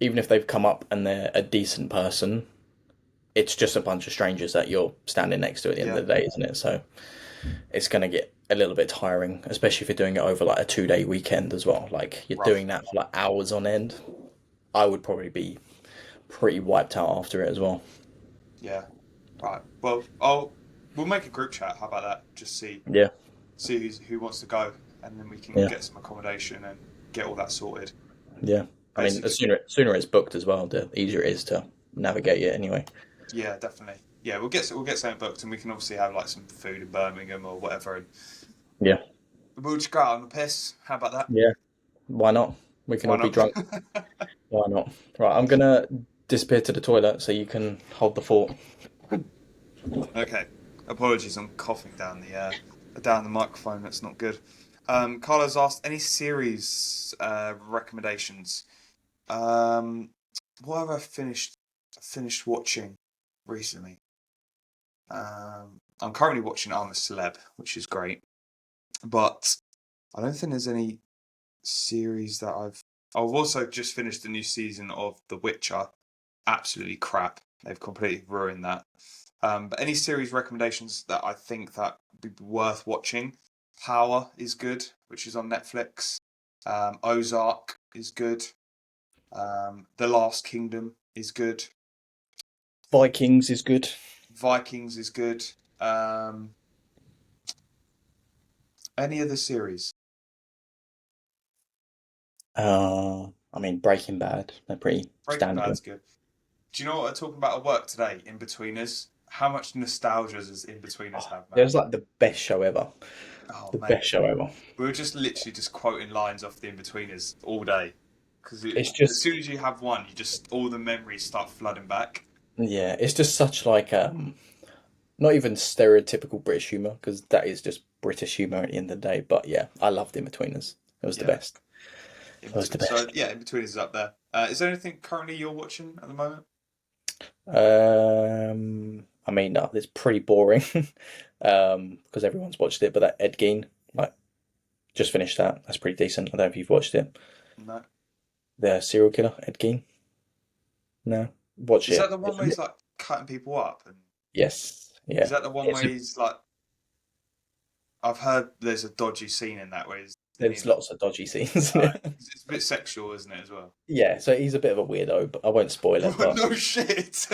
B: even if they've come up and they're a decent person, it's just a bunch of strangers that you're standing next to at the end
A: yeah,
B: of the day, isn't it? So it's going to get a little bit tiring, especially if you're doing it over like a 2 day weekend as well. Like, you're
A: rough,
B: doing that for like hours on end. I would probably be pretty wiped out after it as well.
A: yeah, right. Well, we'll make a group chat. How about that? Just
B: Yeah,
A: see who wants to go, and then we can
B: yeah,
A: get some accommodation and get all that sorted.
B: yeah. I mean, the
A: Basically,
B: sooner it's booked as well, the easier it is to navigate it anyway.
A: yeah, definitely. Yeah, we'll get something booked, and we can obviously have like some food in Birmingham or whatever, and
B: Yeah,
A: we'll just go out on the piss. How about that?
B: yeah. Why not? We can
A: Why
B: all be
A: not?
B: drunk. Why not? Right, I'm gonna disappear to the toilet so you can hold the fort.
A: Okay. Apologies, I'm coughing down the microphone. That's not good. Carlos asked any series recommendations. Um, what have I finished watching recently? I'm currently watching I'm a Celeb, which is great, but I don't think there's any series that I've also just finished a new season of The Witcher. Absolutely crap. They've completely ruined that. But any series recommendations that I think that would be worth watching? Power is good, which is on Netflix. Ozark is good. The Last Kingdom is good.
B: Vikings is good.
A: Vikings is good. Um, any other series?
B: I mean, Breaking Bad, they're pretty
A: Breaking
B: standard.
A: Bad's good. Do you know what I'm talking about at work today? In Betweeners. How much nostalgia does In Betweeners
B: Oh,
A: have,
B: it
A: man?
B: was like the best show ever.
A: Oh,
B: The
A: mate.
B: best show ever.
A: We were just literally just quoting lines off the In-Betweeners all day. Because
B: It's
A: as
B: just,
A: soon as you have one, you just all the memories start flooding back.
B: yeah, it's just such like not even stereotypical British humor because that is just British humor at the end of the day. But yeah, I loved In Betweeners. It was the
A: Yeah,
B: best.
A: in
B: It was the
A: between. So
B: best.
A: yeah, In-Betweeners is up there. Is there anything currently you're watching at the moment?
B: I mean, no, it's pretty boring, because everyone's watched it. But that Ed Gein, like, just finished that. That's pretty decent. I don't know if you've watched it.
A: No.
B: The serial killer, Ed Gein. No, watch
A: Is that
B: it.
A: the one where he's like cutting people up? And
B: Yes,
A: is
B: yeah.
A: that the one
B: It's
A: where he's like? I've heard there's a dodgy scene in that where he's
B: there's
A: nearly.
B: lots of dodgy scenes.
A: It's a bit sexual, isn't it, as well?
B: Yeah, so he's a bit of a weirdo, but I won't spoil it. But
A: No shit.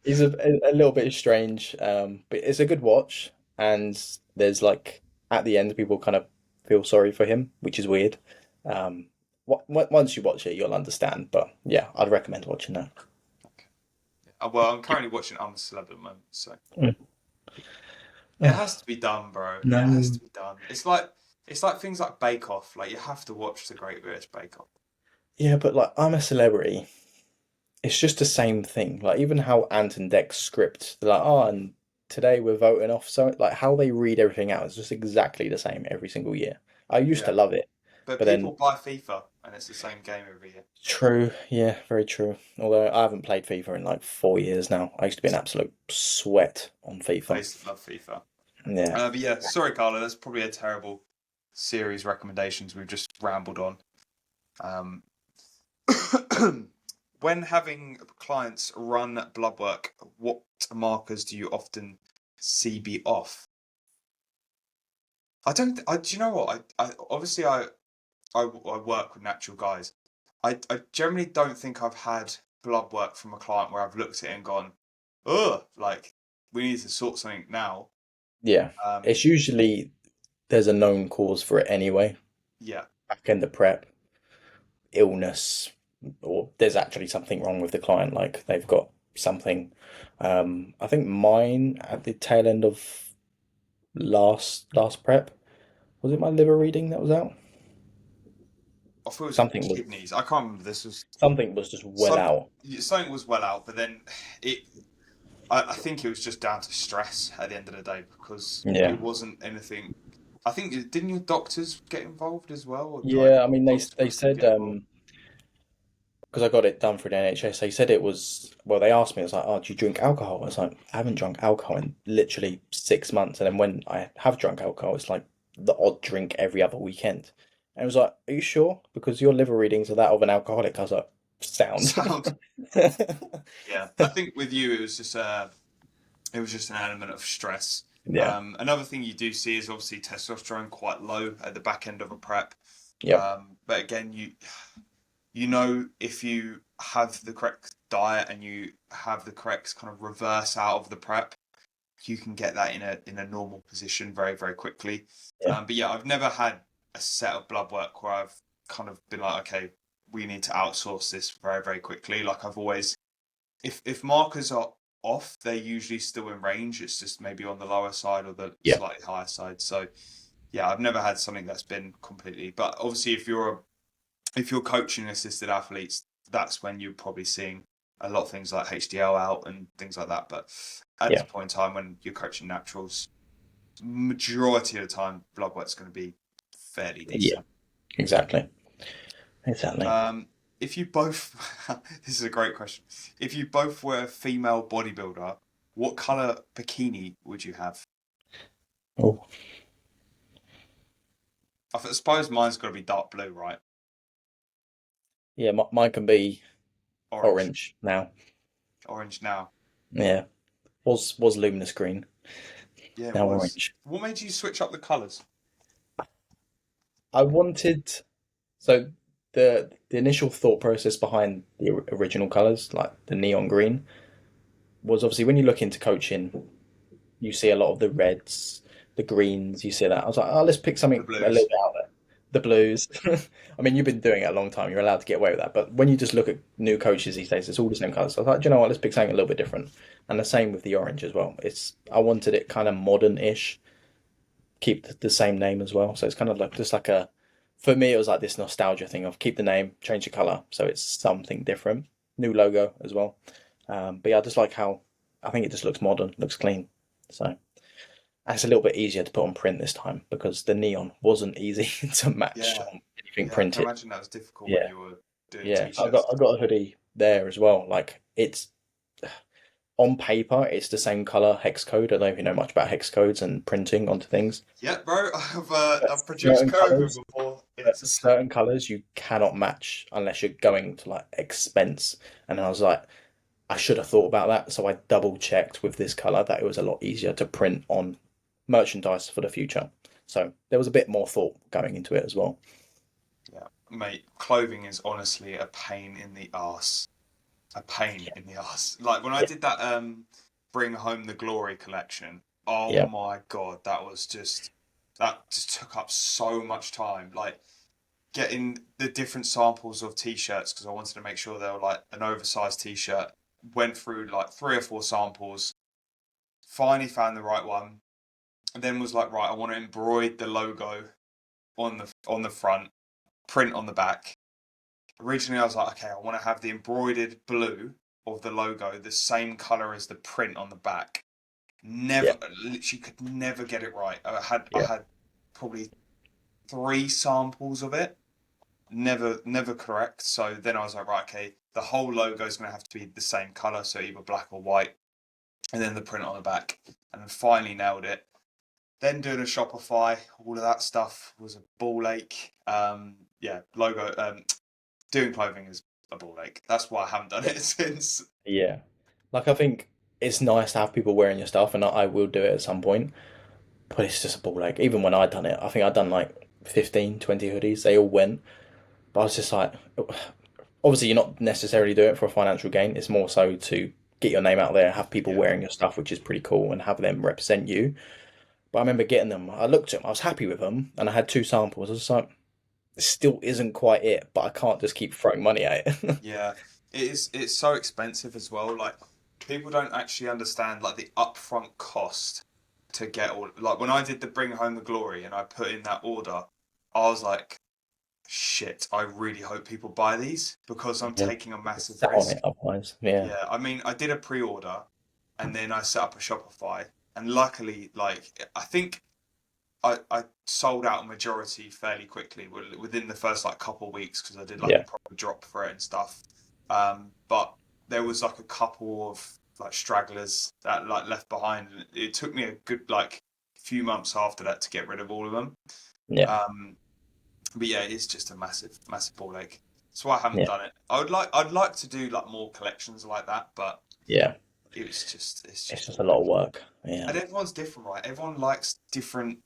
B: he's a little bit strange, but it's a good watch. And there's like at the end, people kind of feel sorry for him, which is weird. Once you watch it, you'll understand. But yeah, I'd recommend watching that.
A: Well, I'm currently watching I'm a Celeb at the moment, so
B: Mm.
A: it
B: Oh,
A: has to be done, bro. It has
B: no.
A: to be done. It's like things like Bake Off. Like you have to watch the Great British Bake Off.
B: Yeah, but like I'm a celebrity. It's just the same thing. Like even how Ant and Dex script, they're like, oh, and today we're voting off. So like how they read everything out is just exactly the same every single year. I used to
A: Yeah,
B: love it,
A: but
B: but
A: people
B: then
A: buy FIFA, and it's the same game every year.
B: true, yeah, very true. Although I haven't played FIFA in like 4 years now. I used to be an absolute sweat on
A: I
B: FIFA.
A: used to love FIFA.
B: Yeah.
A: But yeah, sorry, Carlo. That's probably a terrible series recommendations we've just rambled on. Um, when having clients run blood work, what markers do you often see be off? I don't. Do you know what? I obviously I work with natural guys. I generally don't think I've had blood work from a client where I've looked at it and gone, ugh, like we need to sort something now.
B: Yeah.
A: Um,
B: It's usually there's a known cause for it anyway.
A: yeah,
B: Back in the prep, illness, or there's actually something wrong with the client, like they've got something. I think mine at the tail end of last prep, was it my liver reading that was out?
A: I thought it was your
B: Something was
A: kidneys. I can't remember. This was
B: something was just well
A: some
B: out.
A: something was well out, but then it. I think it was just down to stress at the end of the day because
B: Yeah.
A: it wasn't anything. I think didn't your doctors get involved as well, or like
B: Yeah, I mean
A: doctor
B: they
A: must
B: said
A: get involved?
B: because I got it done through the NHS. They said it was well. They asked me, it was like, "Oh, do you drink alcohol?" I was like, "I haven't drunk alcohol in literally 6 months." And then when I have drunk alcohol, it's like the odd drink every other weekend. And it was like, "Are you sure? Because your liver readings are that of an alcoholic." I was like, "Sound."
A: Sound. Yeah, I think with you it was just an element of stress.
B: Yeah.
A: Another thing you do see is obviously testosterone quite low at the back end of a prep.
B: Yep.
A: But again, you know if you have the correct diet and you have the correct kind of reverse out of the prep, you can get that in a normal position very very quickly.
B: Yeah.
A: But yeah, I've never had a set of blood work where I've kind of been like, okay, we need to outsource this very very quickly. Like I've always, if markers are off, they're usually still in range. It's just maybe on the lower side or the
B: Yeah.
A: slightly higher side. So yeah, I've never had something that's been completely. But obviously, if you're coaching assisted athletes, that's when you're probably seeing a lot of things like HDL out and things like that. But at this
B: Yeah.
A: point in time, when you're coaching naturals, majority of the time, blood work's going to be fairly
B: Yeah.
A: decent.
B: Exactly. Exactly.
A: Um, if you both, this is a great question. If you both were a female bodybuilder, what color bikini would you have?
B: Oh,
A: I suppose mine's got to be dark blue, right?
B: yeah. Mine can be
A: Orange.
B: orange now.
A: Orange now.
B: Yeah. Was luminous green.
A: Yeah, it
B: Now
A: was.
B: orange.
A: What made you switch up the colors?
B: I wanted so the initial thought process behind the original colors, like the neon green, was obviously when you look into coaching, you see a lot of the reds, the greens. You see that. I was like, oh, let's pick
A: The
B: something a little
A: blues.
B: bit out there. The blues. I mean, you've been doing it a long time. You're allowed to get away with that. But when you just look at new coaches these days, it's all the same colours. So I was like, do you know what? Let's pick something a little bit different. And the same with the orange as well. I wanted it kind of modern-ish, keep the same name as well. So it's kind of like just like a, for me, it was like this nostalgia thing of keep the name, change the color, so it's something different. New logo as well. But yeah, I just like how I think it just looks modern, looks clean. So and it's a little bit easier to put on print this time because the neon wasn't easy to match
A: Yeah,
B: on anything
A: yeah. I can
B: printed.
A: imagine that was difficult when
B: Yeah,
A: you were doing
B: yeah.
A: t-shirts.
B: I got a hoodie there as well. Like it's on paper, it's the same color hex code. I don't know if you know much about hex codes and printing onto things.
A: Yeah, bro.
B: But
A: I've produced
B: certain
A: code
B: colors
A: before.
B: But
A: It's
B: certain colors you cannot match unless you're going to like expense. And I was like, I should have thought about that. So I double checked with this color that it was a lot easier to print on merchandise for the future. So there was a bit more thought going into it as well.
A: yeah, mate. Clothing is honestly a pain in the ass. A pain in the ass. Like when I
B: Yeah,
A: did that Bring Home the Glory collection. Oh
B: yeah,
A: my God, that just took up so much time. Like getting the different samples of t-shirts because I wanted to make sure they were like an oversized t-shirt. Went through like 3 or 4 samples, finally found the right one, and then was like, right, I want to embroider the logo on the front, print on the back. Originally, I was like, okay, I want to have the embroidered blue of the logo the same color as the print on the back.
B: yeah,
A: Never, literally, could never get it right. I
B: yeah,
A: had probably 3 samples of it, never correct. So then I was like, right, okay, the whole logo is going to have to be the same color, so either black or white, and then the print on the back, and then finally nailed it. Then doing a Shopify, all of that stuff was a ball ache. Yeah, logo. Doing clothing is a ball ache. That's why I haven't done
B: yeah.
A: it since.
B: Yeah. Like I think it's nice to have people wearing your stuff, and I will do it at some point. But it's just a ball ache. Even when I done it, I think I done like 15, 20 hoodies. They all went. But I was just like, obviously, you're not necessarily doing it for a financial gain. It's more so to get your name out there, have people
A: Yeah,
B: wearing your stuff, which is pretty cool, and have them represent you. But I remember getting them. I looked at them. I was happy with them, and I had 2 samples. I was like, it still isn't quite it, but I can't just keep throwing money at it.
A: yeah. It is. It's so expensive as well. Like people don't actually understand like the upfront cost to get all. Like when I did the Bring Home the Glory and I put in that order, I was like, shit. I really hope people buy these because I'm
B: Yeah,
A: taking a massive
B: sat on it
A: risk.
B: otherwise. Yeah,
A: Yeah, I mean, I did a pre-order and then I set up a Shopify, and luckily, like I think I sold out a majority fairly quickly within the first like couple of weeks because I did like a
B: yeah,
A: proper drop for it and stuff. But there was like a couple of like stragglers that like left behind, and it took me a good like few months after that to get rid of all of them.
B: yeah,
A: Um, but yeah, it's just a massive ball ache. That's why I haven't
B: yeah,
A: done it. I'd like to do like more collections like that, but
B: yeah.
A: it's
B: It's
A: just
B: just a
A: all
B: lot of
A: like,
B: work. Yeah,
A: and everyone's different, right? Everyone likes different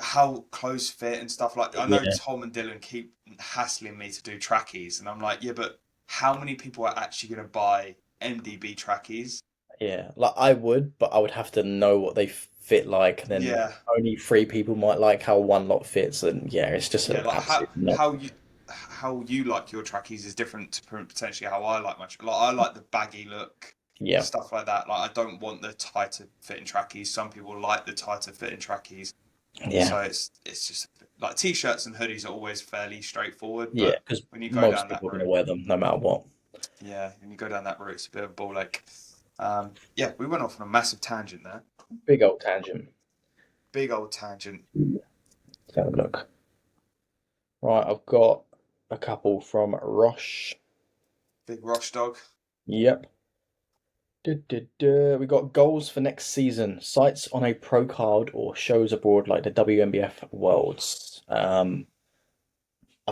A: how close fit and stuff. Like I know
B: yeah,
A: Tom and Dylan keep hassling me to do trackies, and I'm like, yeah, but how many people are actually going to buy MDB trackies?
B: yeah. Like I would, but I would have to know what they fit like, and then
A: Yeah,
B: only 3 people might like how one lot fits, and yeah, it's just
A: yeah,
B: an
A: like
B: absolute not.
A: how you like your trackies is different to potentially how I like my like I like the baggy look,
B: Yeah,
A: stuff like that. Like I don't want the tighter fitting trackies. Some people like the tighter fitting trackies.
B: yeah,
A: So it's just like t-shirts and hoodies are always fairly straightforward,
B: yeah.
A: but
B: Because
A: when you go
B: most
A: down that
B: people are going to
A: route,
B: wear them no matter what.
A: yeah, when you go down that route, it's a bit of a ball ache. Yeah, we went off on a massive tangent there.
B: Big old tangent.
A: Big old tangent.
B: Let's have a look. Right, I've got a couple from Rosh.
A: Big Rosh dog.
B: Yep. We got goals for next season. Sites on a pro card or shows abroad like the WNBF Worlds. I've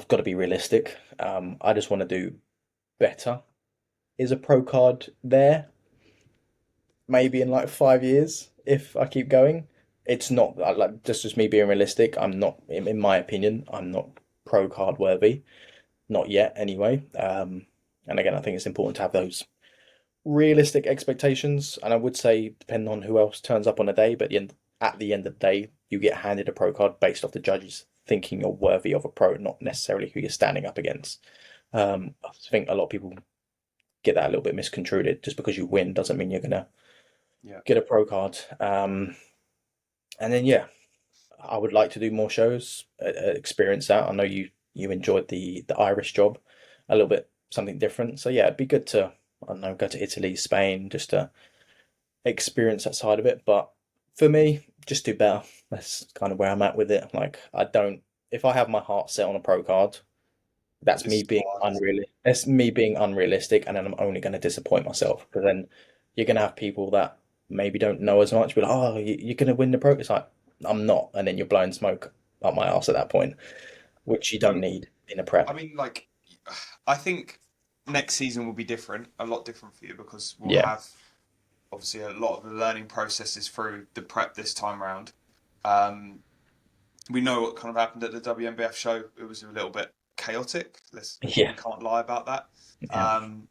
B: got to be realistic. I just want to do better. Is a pro card there? Maybe in like 5 years if I keep going. It's not like just me being realistic. I'm not, in my opinion, I'm not pro card worthy. Not yet, anyway. And again, I think it's important to have those realistic expectations, and I would say depending on who else turns up on a day, but at the end of the day, you get handed a pro card based off the judges thinking you're worthy of a pro, not necessarily who you're standing up against. I think a lot of people get that a little bit misconstrued. Just because you win doesn't mean you're gonna
A: Yeah.
B: get a pro card. And then yeah, I would like to do more shows, experience that. I know you enjoyed the Irish job a little bit, something different. So yeah, it'd be good to, I don't know, go to Italy, Spain, just to experience that side of it. But for me, just do better. That's kind of where I'm at with it. Like I don't, if I have my heart set on a pro card, that's
A: It's
B: me being
A: hard, isn't it?
B: unrealistic. That's me being unrealistic, and then I'm only going to disappoint myself because then you're going to have people that maybe don't know as much, be like, "Oh, you're going to win the pro." It's like I'm not, and then you're blowing smoke up my ass at that point, which you don't
A: Um,
B: need in a prep.
A: I mean, like, I think next season will be different, a lot different for you because we'll
B: Yeah,
A: have obviously a lot of the learning processes through the prep this time round. Um, we know what kind of happened at the WMBF show. It was a little bit chaotic.
B: yeah,
A: We can't lie about that.
B: yeah,
A: Um,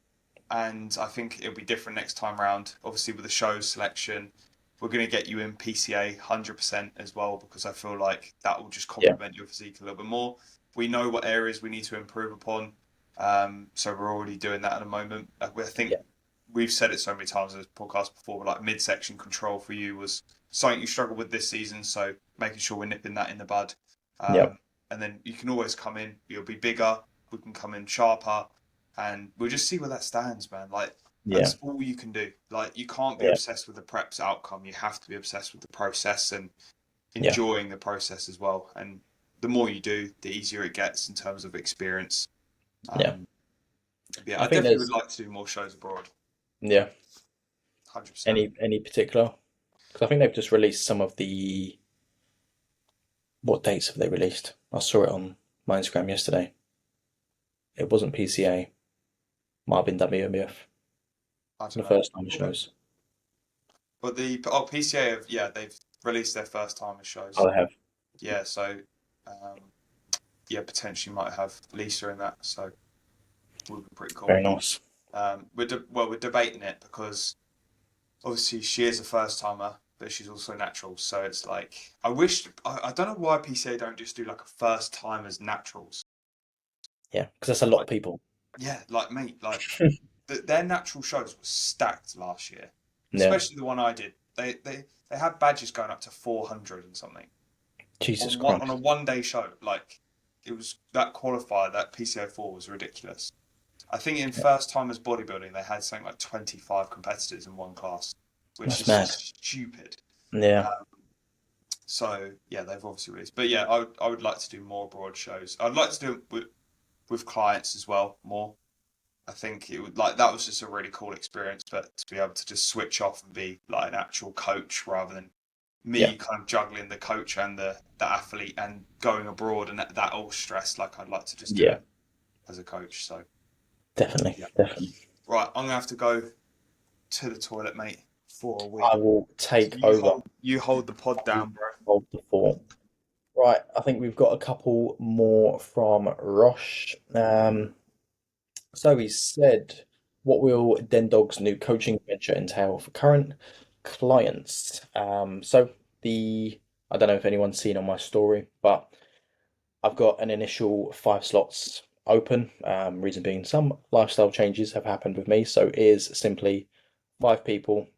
A: and I think it'll be different next time round. Obviously, with the show selection, we're going to get you in PCA 100% as well because I feel like that will just
B: yeah,
A: complement your physique a little bit more. We know what areas we need to improve upon, so we're already doing that at the moment. I think
B: yeah,
A: we've said it so many times in this podcast before, but like midsection control for you was something you struggled with this season. So making sure we're nipping that in the bud.
B: yeah,
A: And then you can always come in. You'll be bigger. We can come in sharper, and we'll just see where that stands, man. Like
B: yeah,
A: that's all you can do. Like you can't be
B: yeah,
A: obsessed with the prep's outcome. You have to be obsessed with the process and
B: yeah.
A: enjoying the process as well. And the more you do, the easier it gets in terms of experience.
B: Yeah.
A: Um, yeah,
B: I
A: I
B: think
A: definitely would
B: there's
A: like to do more shows abroad.
B: yeah.
A: 100%.
B: Any particular? Because I think they've just released some of the what dates have they released? I saw it on my Instagram yesterday. It wasn't PCA. Might have been WMBF.
A: I
B: The
A: don't know.
B: first time shows.
A: But PCA have, yeah, they've released their first timer shows.
B: Oh, they have.
A: Yeah, so um, yeah, potentially might have Lisa in that. So would be pretty cool.
B: Very nice.
A: We're debating it because obviously she is a first timer, but she's also natural. So it's like I don't know why PCA don't just do like a first timers naturals.
B: Yeah, because that's a lot of
A: Like
B: people.
A: yeah, like mate, like their natural shows were stacked last year,
B: Yeah.
A: especially the one I did. They had badges going up to 400 and something
B: Jesus
A: on a
B: Christ.
A: 1 day show. Like it was that qualifier, that PCO4 was ridiculous. I think in
B: Yeah.
A: first timers bodybuilding they had something like 25 competitors in one class, which
B: That's
A: is
B: mad.
A: just stupid.
B: Yeah.
A: Um, so yeah, they've obviously released, but yeah, I would like to do more broad shows. I'd like to do it with clients as well more. I think it would like that was just a really cool experience, but to be able to just switch off and be like an actual coach rather than
B: Yeah.
A: me kind of juggling the coach and the athlete and going abroad and that all stress. Like I'd like to just do
B: Yeah.
A: it as a coach. So
B: Definitely.
A: yeah,
B: Definitely.
A: right. I'm gonna have to go to the toilet, mate, for a
B: I
A: wee.
B: will
A: So
B: take over.
A: you hold the pod
B: You
A: down, bro.
B: hold the fort. Right. I think we've got a couple more from Rosh. So he said, what will Den Dog's new coaching venture entail for current clients? I don't know if anyone's seen on my story, but I've got an initial 5 slots open. Reason being, some lifestyle changes have happened with me, so it is simply 5 people.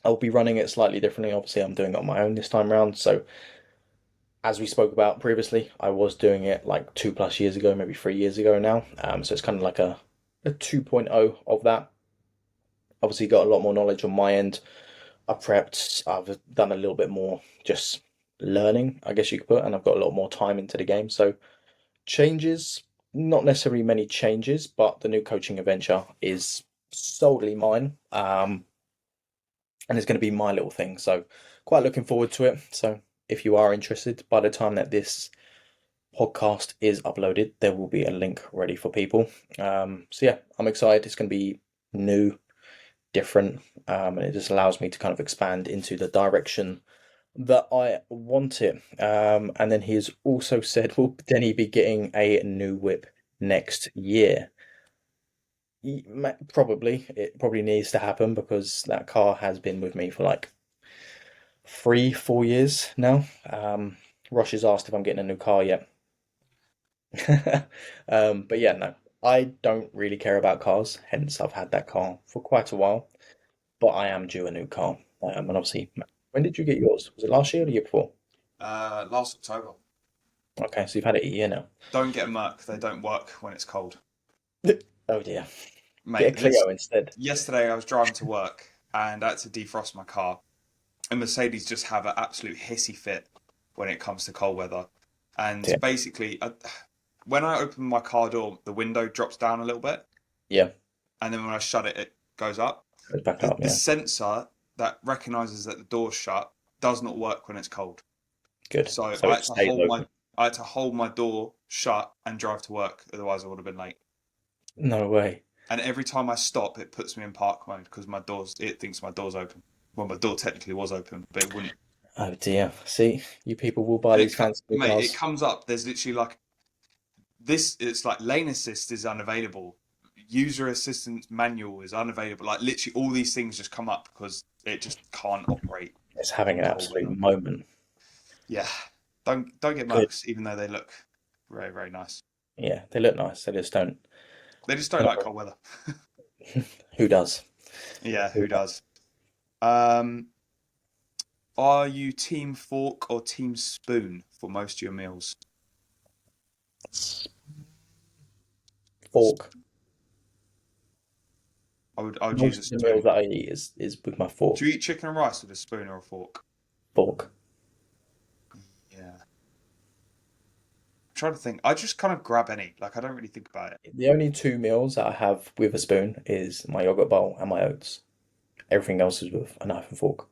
B: I'll be running it slightly differently. Obviously, I'm doing it on my own this time round. So, as we spoke about previously, I was doing it like 2+ years ago, maybe 3 years ago now. So it's kind of like a 2.0 of that. Obviously, got a lot more knowledge on my end. I've prepped, I've done a little bit more just learning, I guess you could put, and I've got a lot more time into the game. So changes, not necessarily many changes, but the new coaching adventure is solely mine. And it's going to be my little thing. So quite looking forward to it. So if you are interested, by the time that this podcast is uploaded, there will be a link ready for people. So yeah, I'm excited. It's going to be new, different, and it just allows me to kind of expand into the direction that I want it. And then he's also said, will Denny be getting a new whip next year? Probably it probably needs to happen because that car has been with me for like 3, 4 years now. Rosh has asked if I'm getting a new car yet. But yeah, no, I don't really care about cars. Hence, I've had that car for quite a while. But I am due a new car. And obviously, when did you get yours? Was it last year or the year before?
A: Last October.
B: Okay, so you've had it a year now.
A: Don't get a Merc. They don't work when it's cold.
B: Oh dear. Get a
A: Mate,
B: Clio instead.
A: yesterday I was driving to work and I had to defrost my car. And Mercedes just have an absolute hissy fit when it comes to cold weather. And
B: Yeah.
A: basically, when I open my car door, the window drops down a little bit.
B: Yeah.
A: And then when I shut it, it goes up.
B: Goes back
A: The,
B: up,
A: the
B: yeah.
A: sensor that recognizes that the door's shut does not work when it's cold.
B: Good.
A: So
B: So it stays open.
A: I had to hold my door shut and drive to work. Otherwise, I would have been late.
B: No way.
A: And every time I stop, it puts me in park mode because it thinks my door's open. Well, my door technically was open, but it wouldn't.
B: Oh dear. See, you people will buy
A: And
B: these fancy new
A: mate, it
B: cars.
A: comes up. There's literally like this. It's like lane assist is unavailable. User assistance manual is unavailable. Like literally, all these things just come up because it just can't operate
B: It's having
A: in
B: an
A: cold
B: absolute
A: weather.
B: moment.
A: Yeah, don't get
B: Good.
A: mugs, even though they look very very nice.
B: Yeah, they look nice. They just don't.
A: They just don't
B: They're
A: like
B: not-
A: cold weather.
B: Who does?
A: Yeah,
B: Who
A: who does? Um, are you team fork or team spoon for most of your meals?
B: does? Fork.
A: I would use
B: Most
A: a
B: of the meals
A: spoon.
B: that I eat is with my
A: Do
B: fork.
A: you eat chicken and rice with a spoon or a fork?
B: Fork.
A: Yeah. I'm trying to think. I just kind of grab any. Like I don't really think about it.
B: The only two meals that I have with a spoon is my yogurt bowl and my oats. Everything else is with a knife and fork.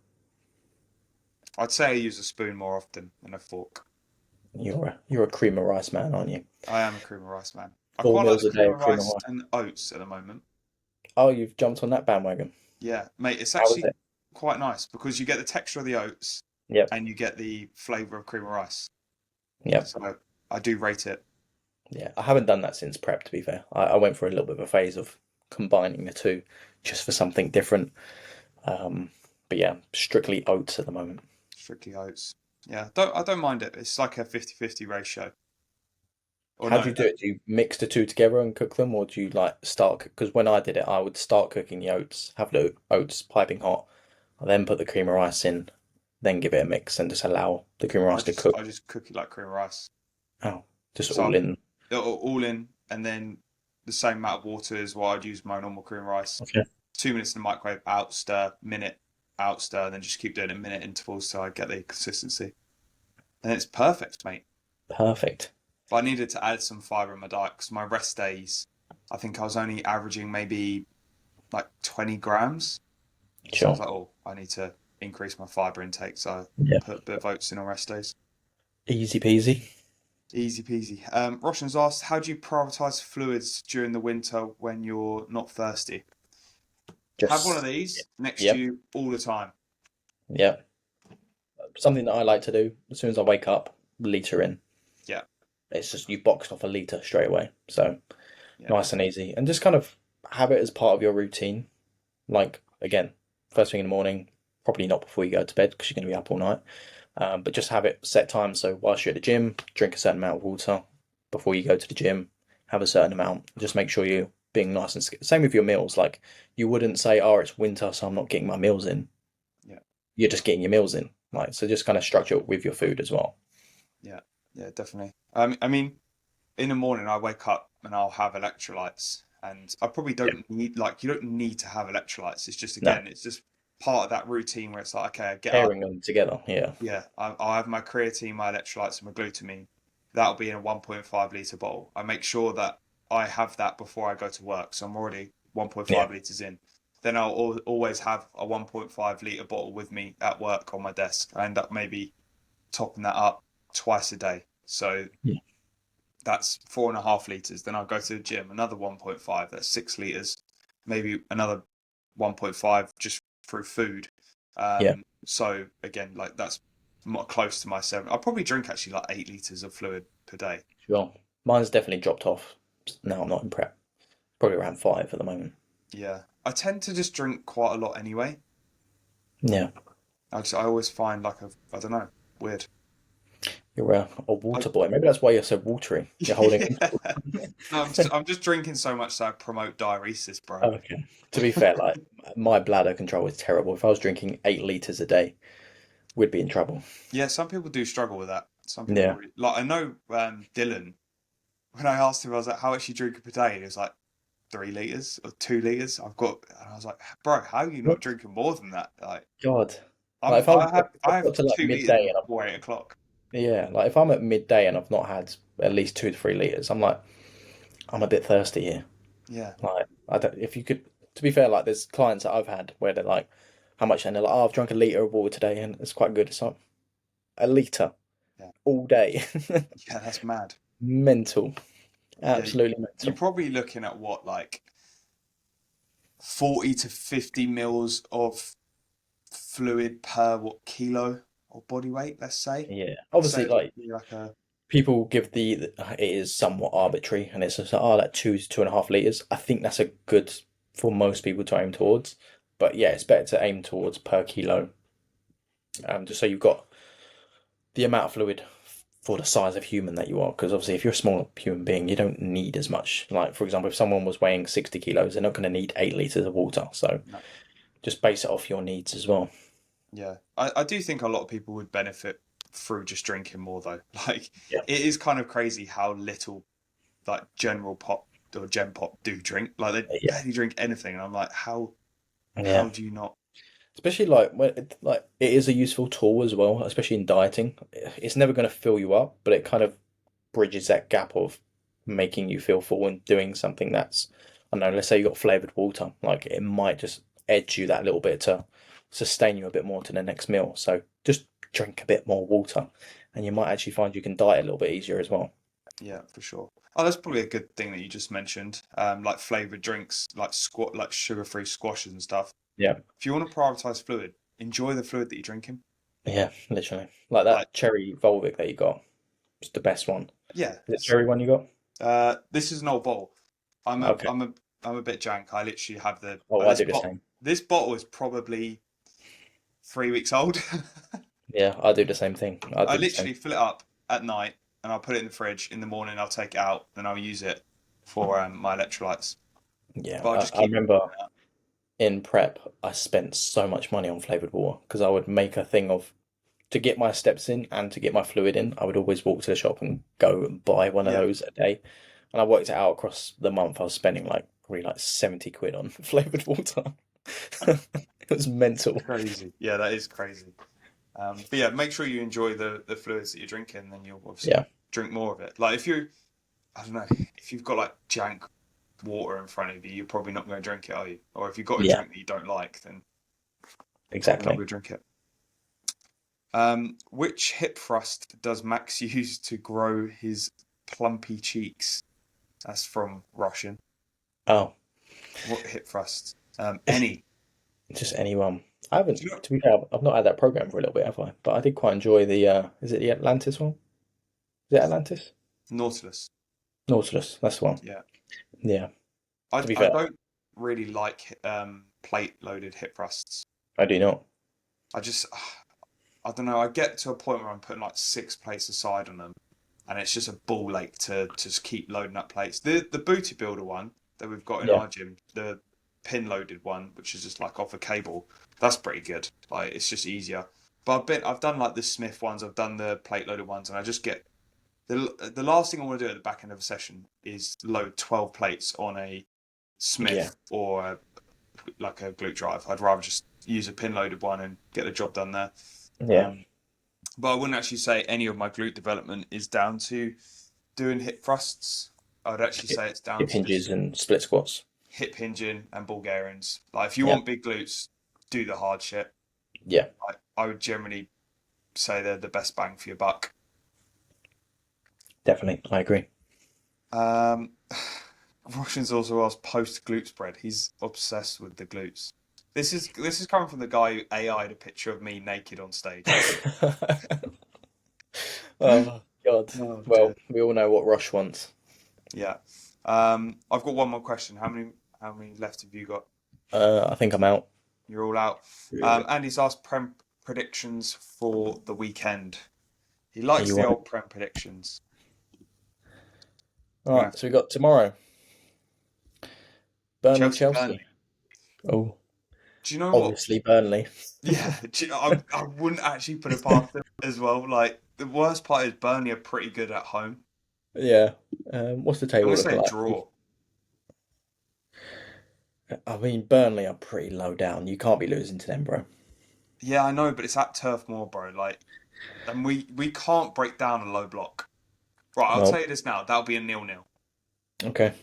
A: I'd say I use a spoon more often than a fork.
B: You're a cream of rice man, aren't you?
A: I am a cream of rice man. I
B: Four
A: quite like
B: meals
A: the
B: a day
A: cream
B: of
A: of
B: cream of
A: rice
B: rice.
A: and oats at the moment.
B: Oh, you've jumped on that bandwagon.
A: Yeah, mate, it's
B: How is
A: actually
B: it?
A: quite nice because you get the texture of the oats
B: Yep.
A: and you get the flavour of cream of rice.
B: Yep.
A: So I do rate it.
B: Yeah. I haven't done that since prep, to be fair. I went for a little bit of a phase of combining the two just for something different. Um, but yeah, strictly oats at the moment.
A: Strictly oats. Yeah, I don't mind it. It's like a 50-50 ratio. Or
B: How do
A: no,
B: you do it? Do you mix the two together and cook them, or do you like start? Because when I did it, I would start cooking the oats, have the oats piping hot, I then put the cream of rice in, then give it a mix, and just allow the cream of
A: I
B: rice to
A: just
B: cook.
A: I just cook it like cream of rice.
B: Oh, just all
A: So
B: in.
A: all in, and then the same amount of water as what I'd use my normal cream of rice.
B: Okay.
A: 2 minutes in the microwave, out stir, minute, out stir, and then just keep doing it minute intervals so I get the consistency. And it's perfect, mate.
B: Perfect.
A: But I needed to add some fibre in my diet because my rest days, I think I was only averaging maybe like 20 grams. So I was
B: Sure.
A: like, oh, I need to increase my fibre intake. So I
B: Yeah.
A: put a bit of oats in on rest days.
B: Easy peasy.
A: Easy peasy. Roshan's asked, how do you prioritise fluids during the winter when you're not thirsty? Have one of
B: Just
A: these next to
B: yep,
A: you all the time.
B: yep. Something that I like to do as soon as I wake up, liter in.
A: Yeah,
B: It's just you boxed off a liter straight away. So
A: yeah,
B: nice and easy. And just kind of have it as part of your routine. Like again, first thing in the morning, probably not before you go to bed because you're going to be up all night. But just have it set time. So whilst you're at the gym, drink a certain amount of water. Before you go to the gym, have a certain amount. Just make sure you're being nice and same with your meals. Like you wouldn't say, "Oh, it's winter, so I'm not getting my meals in."
A: yeah,
B: You're just getting your meals in. Like so, just kind of structure it with your food as well.
A: yeah, yeah, definitely. I mean, in the morning I wake up and I'll have electrolytes, and I probably
B: Yeah.
A: don't need like you don't need to have electrolytes. It's just
B: No,
A: again, it's just part of that routine where it's like, okay, I get up,
B: pairing them together. Yeah.
A: yeah, I'll have my creatine, my electrolytes, and my glutamine. That'll be in a 1.5 litre bottle. I make sure that I have that before I go to work, so I'm already
B: Yeah.
A: 1.5 litres in. Then I'll always have a 1.5 litre bottle with me at work on my desk. I end up maybe topping that up twice a day. So
B: Yeah.
A: that's 4.5 litres. Then I'll go to the gym, another 1.5, that's 6 litres, maybe another 1.5 just through food.
B: Yeah.
A: So again, like that's close to my 7. I'll probably drink actually like 8 litres of fluid per day.
B: Sure. Mine's definitely dropped off. Now I'm not in prep. Probably around 5 at the moment.
A: Yeah, I tend to just drink quite a lot anyway.
B: Yeah,
A: I always find like I don't know, weird.
B: you're a
A: I,
B: water boy. Maybe that's why you're so watery. You're holding on
A: yeah.
B: to
A: No,
B: it.
A: I'm just drinking so much so I promote diuresis, bro.
B: Okay. To be fair, like my bladder control is terrible. If I was drinking 8 liters a day, we'd be in trouble.
A: Yeah, some people do struggle with that. Some people
B: Yeah.
A: really, like I know Dylan. When I asked him, I was like, "How much you drink per day?" And he was like, 3 liters or 2 liters. And I was like, "Bro, how are you not
B: What?
A: drinking more than that?" Like,
B: God. Like if
A: I
B: I've
A: have
B: got to like
A: 2 liters
B: midday and
A: before 8 o'clock.
B: yeah, like if I'm at midday and I've not had at least 2 to 3 liters, I'm like I'm a bit thirsty here.
A: Yeah,
B: Like I don't. If you could, to be fair, like there's clients that I've had where they're like, how much? And they're like, oh, I've drunk a liter of water today, and it's quite good. It's like a liter
A: yeah,
B: all day.
A: yeah. That's mad.
B: Mental.
A: Yeah,
B: Absolutely
A: you're
B: mental.
A: probably looking at what, like 40 to 50 mils of fluid per what kilo of body weight, let's say.
B: Yeah.
A: I'd say
B: Obviously,
A: it'd
B: like
A: be like a
B: people give it is somewhat arbitrary, and it's just like, oh, like 2 to 2.5 liters. I think that's a good for most people to aim towards. But yeah, it's better to aim towards per kilo. Just so you've got the amount of fluid for the size of human that you are. Because obviously, if you're a small human being, you don't need as much. Like, for example, if someone was weighing 60 kilos, they're not going to need 8 liters of water. So
A: no.
B: just base it off your needs as well.
A: Yeah. I do think a lot of people would benefit through just drinking more though. Like
B: Yeah.
A: it is kind of crazy how little like general pop or gen pop do drink. Like they
B: Yeah.
A: barely drink anything, and I'm like,
B: Yeah.
A: how do you not?
B: Especially like like it is a useful tool as well, especially in dieting. It's never going to fill you up, but it kind of bridges that gap of making you feel full and doing something that's, I don't know, let's say you got flavored water, like it might just edge you that little bit to sustain you a bit more to the next meal. So just drink a bit more water and you might actually find you can diet a little bit easier as well.
A: Yeah, for sure. Oh, that's probably a good thing that you just mentioned. Like flavored drinks, like sugar-free squashes and stuff.
B: Yeah.
A: If you want to prioritize fluid, enjoy the fluid that you're drinking.
B: Yeah, literally. Like
A: Like,
B: that cherry Volvic that you got. It's the best one.
A: yeah,
B: Is it cherry one you got?
A: this is an old bottle. I'm a,
B: Okay.
A: I'm a, I'm a bit jank. I literally have
B: Oh, I do the same.
A: this bottle is probably 3 weeks old.
B: Yeah, I do the same thing. I
A: I
B: do the same.
A: literally fill it up at night and I'll put it in the fridge. In the morning, I'll take it out, then I'll use it for my electrolytes.
B: Yeah,
A: But I'll just
B: I
A: keep
B: remember
A: filling it up.
B: in prep, I spent so much money on flavored water because I would make a thing of to get my steps in and to get my fluid in. I would always walk to the shop and go and buy one of
A: Yeah,
B: those a day. And I worked it out across the month. I was spending like probably like 70 quid on flavored water. It was mental.
A: crazy. Yeah, that is crazy. But yeah, make sure you enjoy the fluids that you're drinking, then you'll obviously
B: Yeah,
A: drink more of it. Like if you, I don't know, if you've got like jank water in front of you, you're probably not going to drink it, are you? Or if you've got a
B: yeah,
A: drink that you don't like, then probably not
B: exactly.
A: going to drink it. Which hip thrust does Max use to grow his plumpy cheeks? That's from Russian.
B: Oh,
A: What hip thrust? Any.
B: just anyone. I haven't,
A: Do you know
B: to be fair, I've not had that program for a little bit, have I? But I did quite enjoy the, is it the Atlantis one? Is it Atlantis?
A: Nautilus?
B: Nautilus, that's the one.
A: Yeah.
B: Yeah, to be
A: I
B: fair,
A: don't really like plate loaded hip thrusts.
B: I do not.
A: I just I don't know. I get to a point where I'm putting like 6 plates aside on them, and it's just a ball ache to just keep loading up plates. The booty builder one that we've got in
B: Yeah,
A: our gym, the pin loaded one, which is just like off a cable, that's pretty good. Like it's just easier. But I've done like the Smith ones, I've done the plate loaded ones, and I just get the last thing I want to do at the back end of a session is load 12 plates on a
B: yeah,
A: Smith or like a glute drive. I'd rather just use a pin loaded one and get the job done there.
B: yeah.
A: Um, but I wouldn't actually say any of my glute development is down to doing hip thrusts. I'd actually
B: Hip,
A: say it's down
B: hip
A: to just
B: hinges and split squats.
A: hip hinging and Bulgarians. Like if you
B: Yeah,
A: want big glutes, do the hard shit.
B: yeah,
A: I would generally say they're the best bang for your buck.
B: definitely. I agree.
A: Um, Russian's also asked post glute spread. He's obsessed with the glutes. This is coming from the guy who AI'd a picture of me naked on stage.
B: Oh God.
A: Oh
B: Well,
A: dear.
B: we all know what Rush wants.
A: Yeah. I've got one more question. How many left have you got?
B: I think I'm out.
A: You're all out. Andy's asked Prem predictions for the weekend. He
B: Are
A: likes
B: you
A: the
B: on?
A: old Prem predictions.
B: All
A: I'm gonna
B: right,
A: have
B: so we got tomorrow, Burnley,
A: Chelsea
B: Chelsea.
A: Burnley.
B: Oh,
A: Do you know what?
B: obviously Burnley.
A: Yeah, I wouldn't actually put it past them as well. Like the worst part is Burnley are pretty good at home.
B: Yeah. What's the
A: I'm
B: table
A: gonna
B: looking
A: say a
B: like?
A: draw.
B: I mean, Burnley are pretty low down. You can't be losing to them, bro.
A: Yeah, I know, but it's at Turf Moor, bro. Like, and we can't break down a low block. Right, I'll
B: No.
A: tell you this now. That'll be a 0-0.
B: Okay.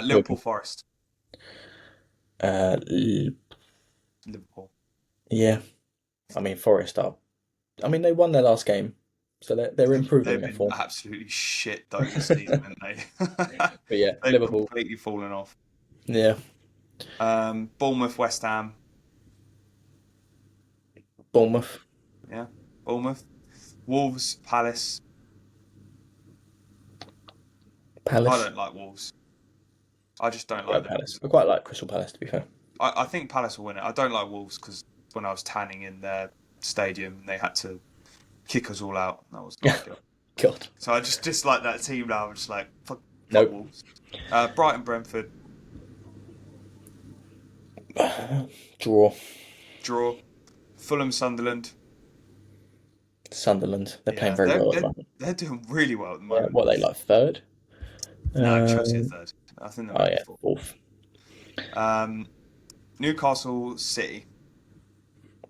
B: Good.
A: Liverpool Forest.
B: Uh, l-
A: Liverpool.
B: yeah. I mean, Forest are. I mean, they won their last game, so they're improving
A: They've
B: their
A: been
B: form.
A: absolutely shit though this season, haven't they?
B: But yeah,
A: They've
B: Liverpool.
A: completely fallen off.
B: Yeah.
A: Bournemouth, West Ham.
B: Bournemouth.
A: Yeah, Bournemouth. Wolves, Palace. I
B: Palace.
A: don't like Wolves. I just don't
B: Yeah,
A: like them.
B: Palace. I quite like Crystal Palace, to be fair.
A: I think Palace will win it. I don't like Wolves because when I was tanning in their stadium, they had to kick us all out. That was not ideal.
B: God.
A: So I just dislike that team now. I'm just like, fuck
B: Nope.
A: Wolves. Brighton, Brentford,
B: Draw.
A: draw. Fulham, Sunderland.
B: Sunderland. They're playing
A: Yeah,
B: very
A: they're,
B: well at the
A: they're,
B: moment.
A: they're doing really well at the
B: Yeah.
A: moment.
B: What are they like third?
A: No, Chelsea are
B: Um.
A: third. I think they
B: Oh
A: might be
B: yeah,
A: fourth.
B: fourth.
A: Um, Newcastle, City.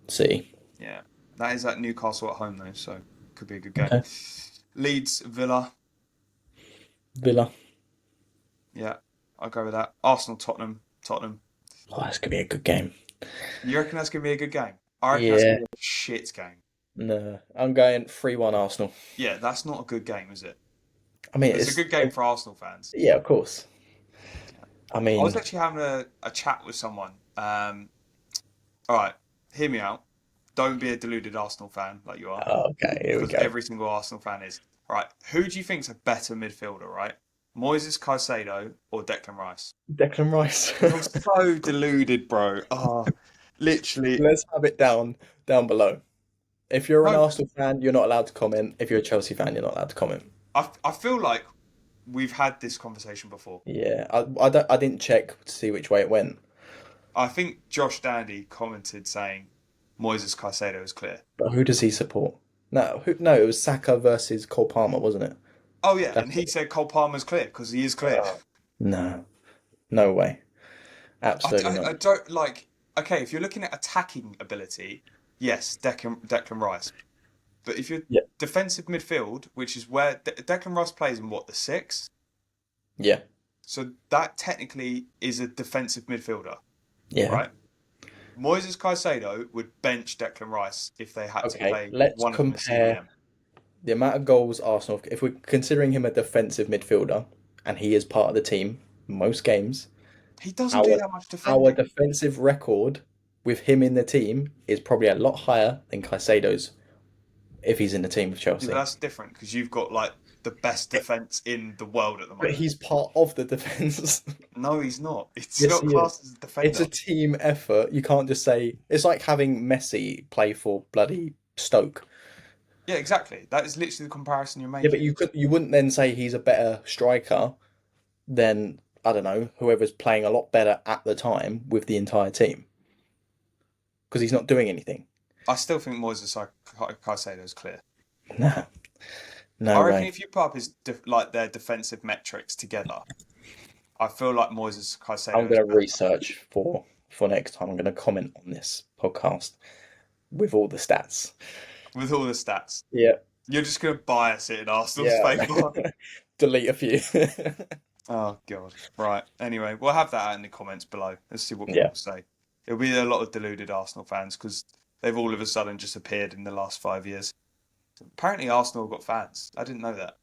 B: City.
A: Yeah, that is at Newcastle at home though, so could be a good game.
B: Okay.
A: Leeds, Villa.
B: Villa.
A: Yeah, I'll go with that. Arsenal, Tottenham. Tottenham.
B: Oh, that's gonna be a good game.
A: You reckon that's going to be a good game? I reckon that's going
B: Yeah.
A: to be a shit game.
B: No, I'm going 3-1 Arsenal.
A: Yeah, that's not a good game, is it?
B: I mean,
A: It's a
B: it's
A: good game for Arsenal fans.
B: yeah, of course. I
A: I was
B: mean,
A: actually having a chat with someone. All right, hear me out. Don't be a deluded Arsenal fan like you are,
B: okay, here we
A: because
B: go.
A: every single Arsenal fan is. All right, who do you think's a better midfielder, right? Moises Caicedo or Declan Rice?
B: Declan Rice.
A: You're so deluded, bro. Oh, literally.
B: Let's have it down below. If you're an
A: No,
B: Arsenal fan, you're not allowed to comment. If you're a Chelsea fan, you're not allowed to comment.
A: I feel like we've had this conversation before.
B: Yeah, I didn't check to see which way it went.
A: I think Josh Dandy commented saying Moises Caicedo is clear.
B: But who does he support? No, it was Saka versus Cole Palmer, wasn't it?
A: Oh yeah,
B: That's
A: and he said Cole Palmer's clear because he is clear.
B: no, no way. Absolutely not.
A: I don't like. Okay, if you're looking at attacking ability, yes, Declan Rice. But if you're
B: Yeah,
A: defensive midfield, which is where Declan Rice plays in what, the six?
B: yeah,
A: So that technically is a defensive midfielder,
B: yeah.
A: right? Moises Caicedo would bench Declan Rice if they had to
B: Okay,
A: play
B: let's
A: one of them as
B: compare
A: CDM.
B: the amount of goals Arsenal. If we're considering him a defensive midfielder, and he is part of the team most games,
A: He doesn't do
B: our
A: that much
B: our
A: defending.
B: defensive record with him in the team is probably a lot higher than Caicedo's if he's in the team with
A: Yeah, but
B: Chelsea.
A: that's different because you've got like the best defense in the world at the
B: But
A: moment.
B: he's part of the defense.
A: No, he's not. It's
B: Yes,
A: not
B: he is.
A: classed as a
B: It's
A: defender.
B: a team effort. You can't just say it's like having Messi play for bloody Stoke.
A: Yeah, exactly. That is literally the comparison you're
B: Yeah, but
A: making.
B: you wouldn't then say he's a better striker than I don't know whoever's playing a lot better at the time with the entire team because he's not doing anything.
A: I still think Moises Caicedo is clear.
B: No,
A: I
B: no
A: reckon
B: way.
A: if you put up his like their defensive metrics together, I feel like Moises
B: I'm
A: Caicedo is
B: gonna
A: better
B: research for next time. I'm gonna comment on this podcast with all the stats.
A: with all the stats.
B: Yeah,
A: You're just going to bias it in Arsenal's
B: yeah.
A: favour.
B: Delete a few.
A: Oh God! Right. Anyway, we'll have that out in the comments below. Let's see what
B: Yeah.
A: people say. It'll be a lot of deluded Arsenal fans because they've all of a sudden just appeared in the last 5 years. Apparently, Arsenal have got fans. I didn't know that.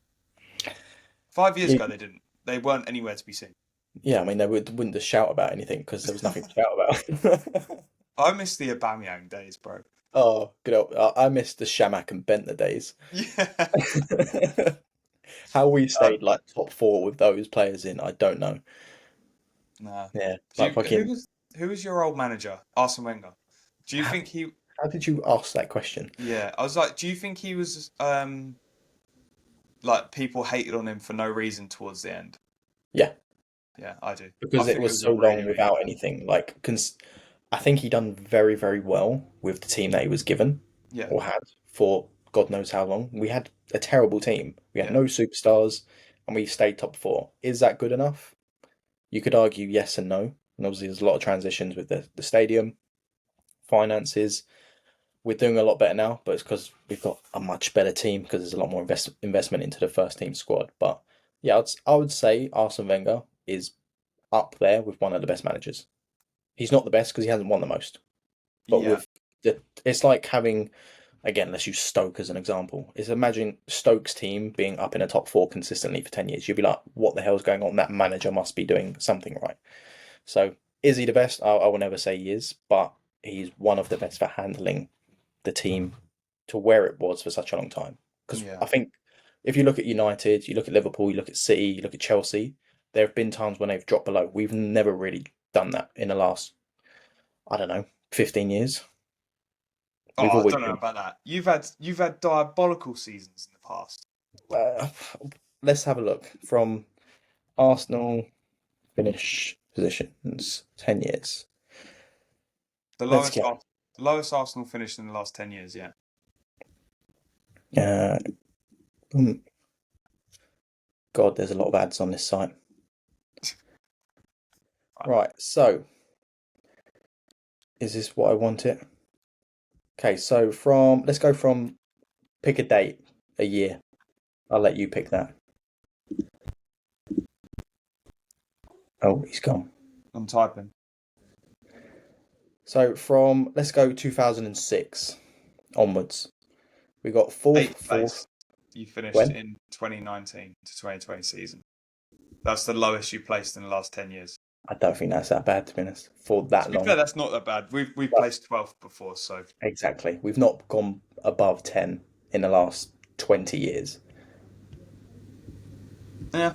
A: 5 years
B: Yeah,
A: ago, they didn't. They weren't anywhere to be seen.
B: yeah. I mean, they wouldn't just shout about anything because there was nothing to shout about.
A: I miss the Aubameyang days, bro.
B: Oh, good old, I missed the Shamak and Bentner days.
A: Yeah.
B: How we
A: Um,
B: stayed like top four with those players in, I don't know.
A: nah.
B: Yeah,
A: Do
B: like
A: you, who
B: fucking.
A: was who was your old manager? Arsene Wenger. Do you
B: How,
A: think he?
B: how did you ask that question?
A: Yeah, I was like, do you think he was like people hated on him for no reason towards the end?
B: Yeah,
A: Yeah, I do. I
B: because it
A: think it
B: was
A: was a
B: so
A: really,
B: long
A: really good
B: without
A: manager.
B: anything. Like, I think he done very, very well with the team that he was given
A: Yeah,
B: or had for God knows how long. We had a terrible team. We had
A: yeah,
B: no superstars, and we stayed top four. Is that good enough? You could argue yes and no. And obviously, there's a lot of transitions with the stadium, finances. We're doing a lot better now, but it's because we've got a much better team because there's a lot more investment into the first team squad. But yeah, I would say Arsene Wenger is up there with one of the best managers. He's not the best because he hasn't won the most, but
A: yeah.
B: with it's like having, again, let's use Stoke as an example. Is imagine Stoke's team being up in a top four consistently for 10 years. You'd be like, what the hell's going on? That manager must be doing something right. So, is he the best? I will never say he is, but he's one of the best for handling the team to where it was for such a long time. Because
A: Yeah.
B: I think if you look at United, you look at Liverpool, you look at City, you look at Chelsea, there have been times when they've dropped below. We've never really done that in the last, I don't know, 15 years.
A: Oh,
B: We've
A: I
B: always
A: don't know
B: been.
A: about that. You've had diabolical seasons in the past.
B: Uh, let's have a look. From Arsenal finish positions, 10 years.
A: The
B: Let's
A: lowest
B: get.
A: Ar- the lowest Arsenal finished in the last 10 years. Yeah.
B: Uh, mm, God, there's a lot of ads on this site.
A: Right.
B: Right, so is this what I want it? Okay, so let's go from pick a date, a year. I'll let you pick that. Oh, he's gone.
A: I'm typing.
B: So from let's go 2006 onwards. We got
A: Eighth
B: fourth.
A: place. You finished
B: When?
A: in 2019 to 2020 season. That's the lowest you placed in the last 10 years.
B: I don't think that's that bad to be honest. For
A: To
B: that
A: be fair,
B: long.
A: that's not that bad. We've
B: But
A: placed 12th before, so
B: exactly. We've not gone above 10 in the last 20 years.
A: yeah,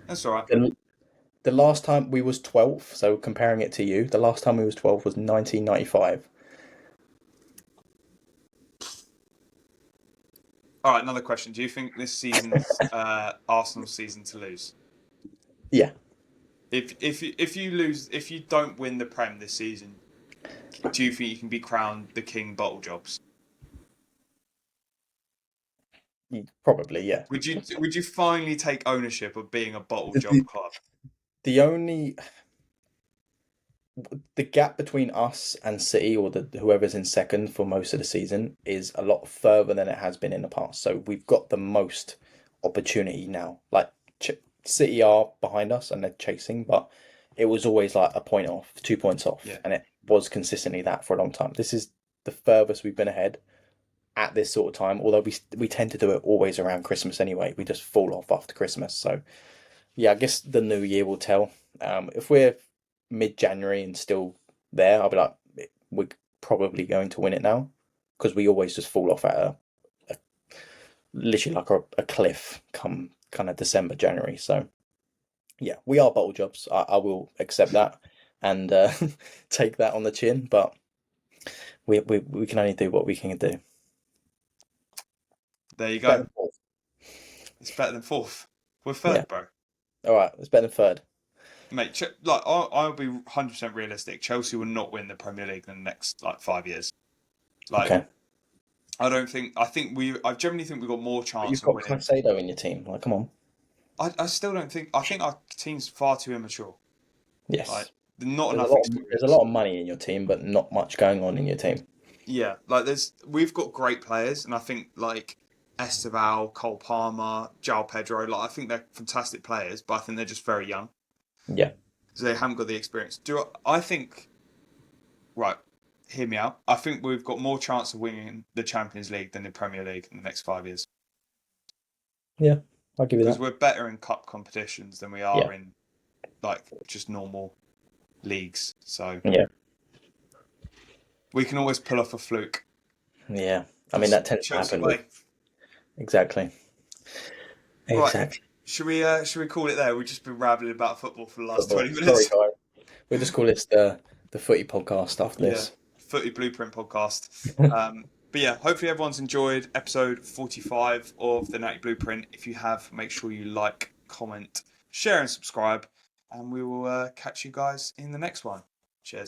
A: that's all right.
B: The, the last time we was 12th, so comparing it to you, the last time we was 12 was 1995.
A: All right, another question. Do you think this season's Arsenal's season to lose?
B: Yeah.
A: If you don't win the Prem this season, do you think you can be crowned the King Bottle Jobs?
B: Probably, yeah.
A: Would you finally take ownership of being a bottle job
B: The,
A: club?
B: the only the gap between us and City or whoever's in second for most of the season is a lot further than it has been in the past. So we've got the most opportunity now. Like City are behind us and they're chasing, but it was always like a point off, 2 points off,
A: Yeah,
B: and it was consistently that for a long time. This is the furthest we've been ahead at this sort of time. Although we tend to do it always around Christmas anyway. We just fall off after Christmas. So yeah, I guess the new year will tell. If we're mid-January and still there, I'll be like, we're probably going to win it now because we always just fall off at a literally like a cliff come kind of December, January. So yeah, we are bottle jobs. I will accept that and take that on the chin, but we can only do what we can do.
A: there you
B: It's better
A: go.
B: than fourth.
A: It's better than fourth. We're
B: Yeah.
A: third, bro.
B: All right. It's better than third.
A: Mate, like I'll be 100% realistic. Chelsea will not win the Premier League in the next like 5 years. Like
B: Okay.
A: I don't think. I generally think we've got more
B: But
A: chance
B: you've
A: of
B: got
A: winning.
B: Caicedo in your team. Like, come on.
A: I still don't think. I think our team's far too immature. Like
B: Yes.
A: not
B: There's a
A: enough
B: lot of there's a
A: experience.
B: lot of money in your team, but not much going on in your team.
A: Yeah, like we've got great players, and I think like Esteval, Cole Palmer, João Pedro. Like I think they're fantastic players, but I think they're just very young,
B: Yeah.
A: so they haven't got the experience. I think right? Hear me out. I think we've got more chance of winning the Champions League than the Premier League in the next 5 years
B: Yeah. I'll give you
A: because
B: that.
A: we're better in cup competitions than we
B: Yeah.
A: are in like just normal leagues. So
B: Yeah.
A: we can always pull off a fluke.
B: Yeah. I mean
A: Just
B: that tends to
A: Chelsea
B: happen with
A: way.
B: exactly.
A: Right.
B: Exactly.
A: Should we call it there? We've just been rambling about football for the last
B: Football.
A: 20
B: Sorry,
A: minutes.
B: guys. We'll just call this the footy podcast after
A: Yeah,
B: this.
A: Footy Blueprint podcast. But yeah, hopefully everyone's enjoyed episode 45 of the Natty Blueprint. If you have, make sure you like, comment, share, and subscribe. And we will catch you guys in the next one. Cheers.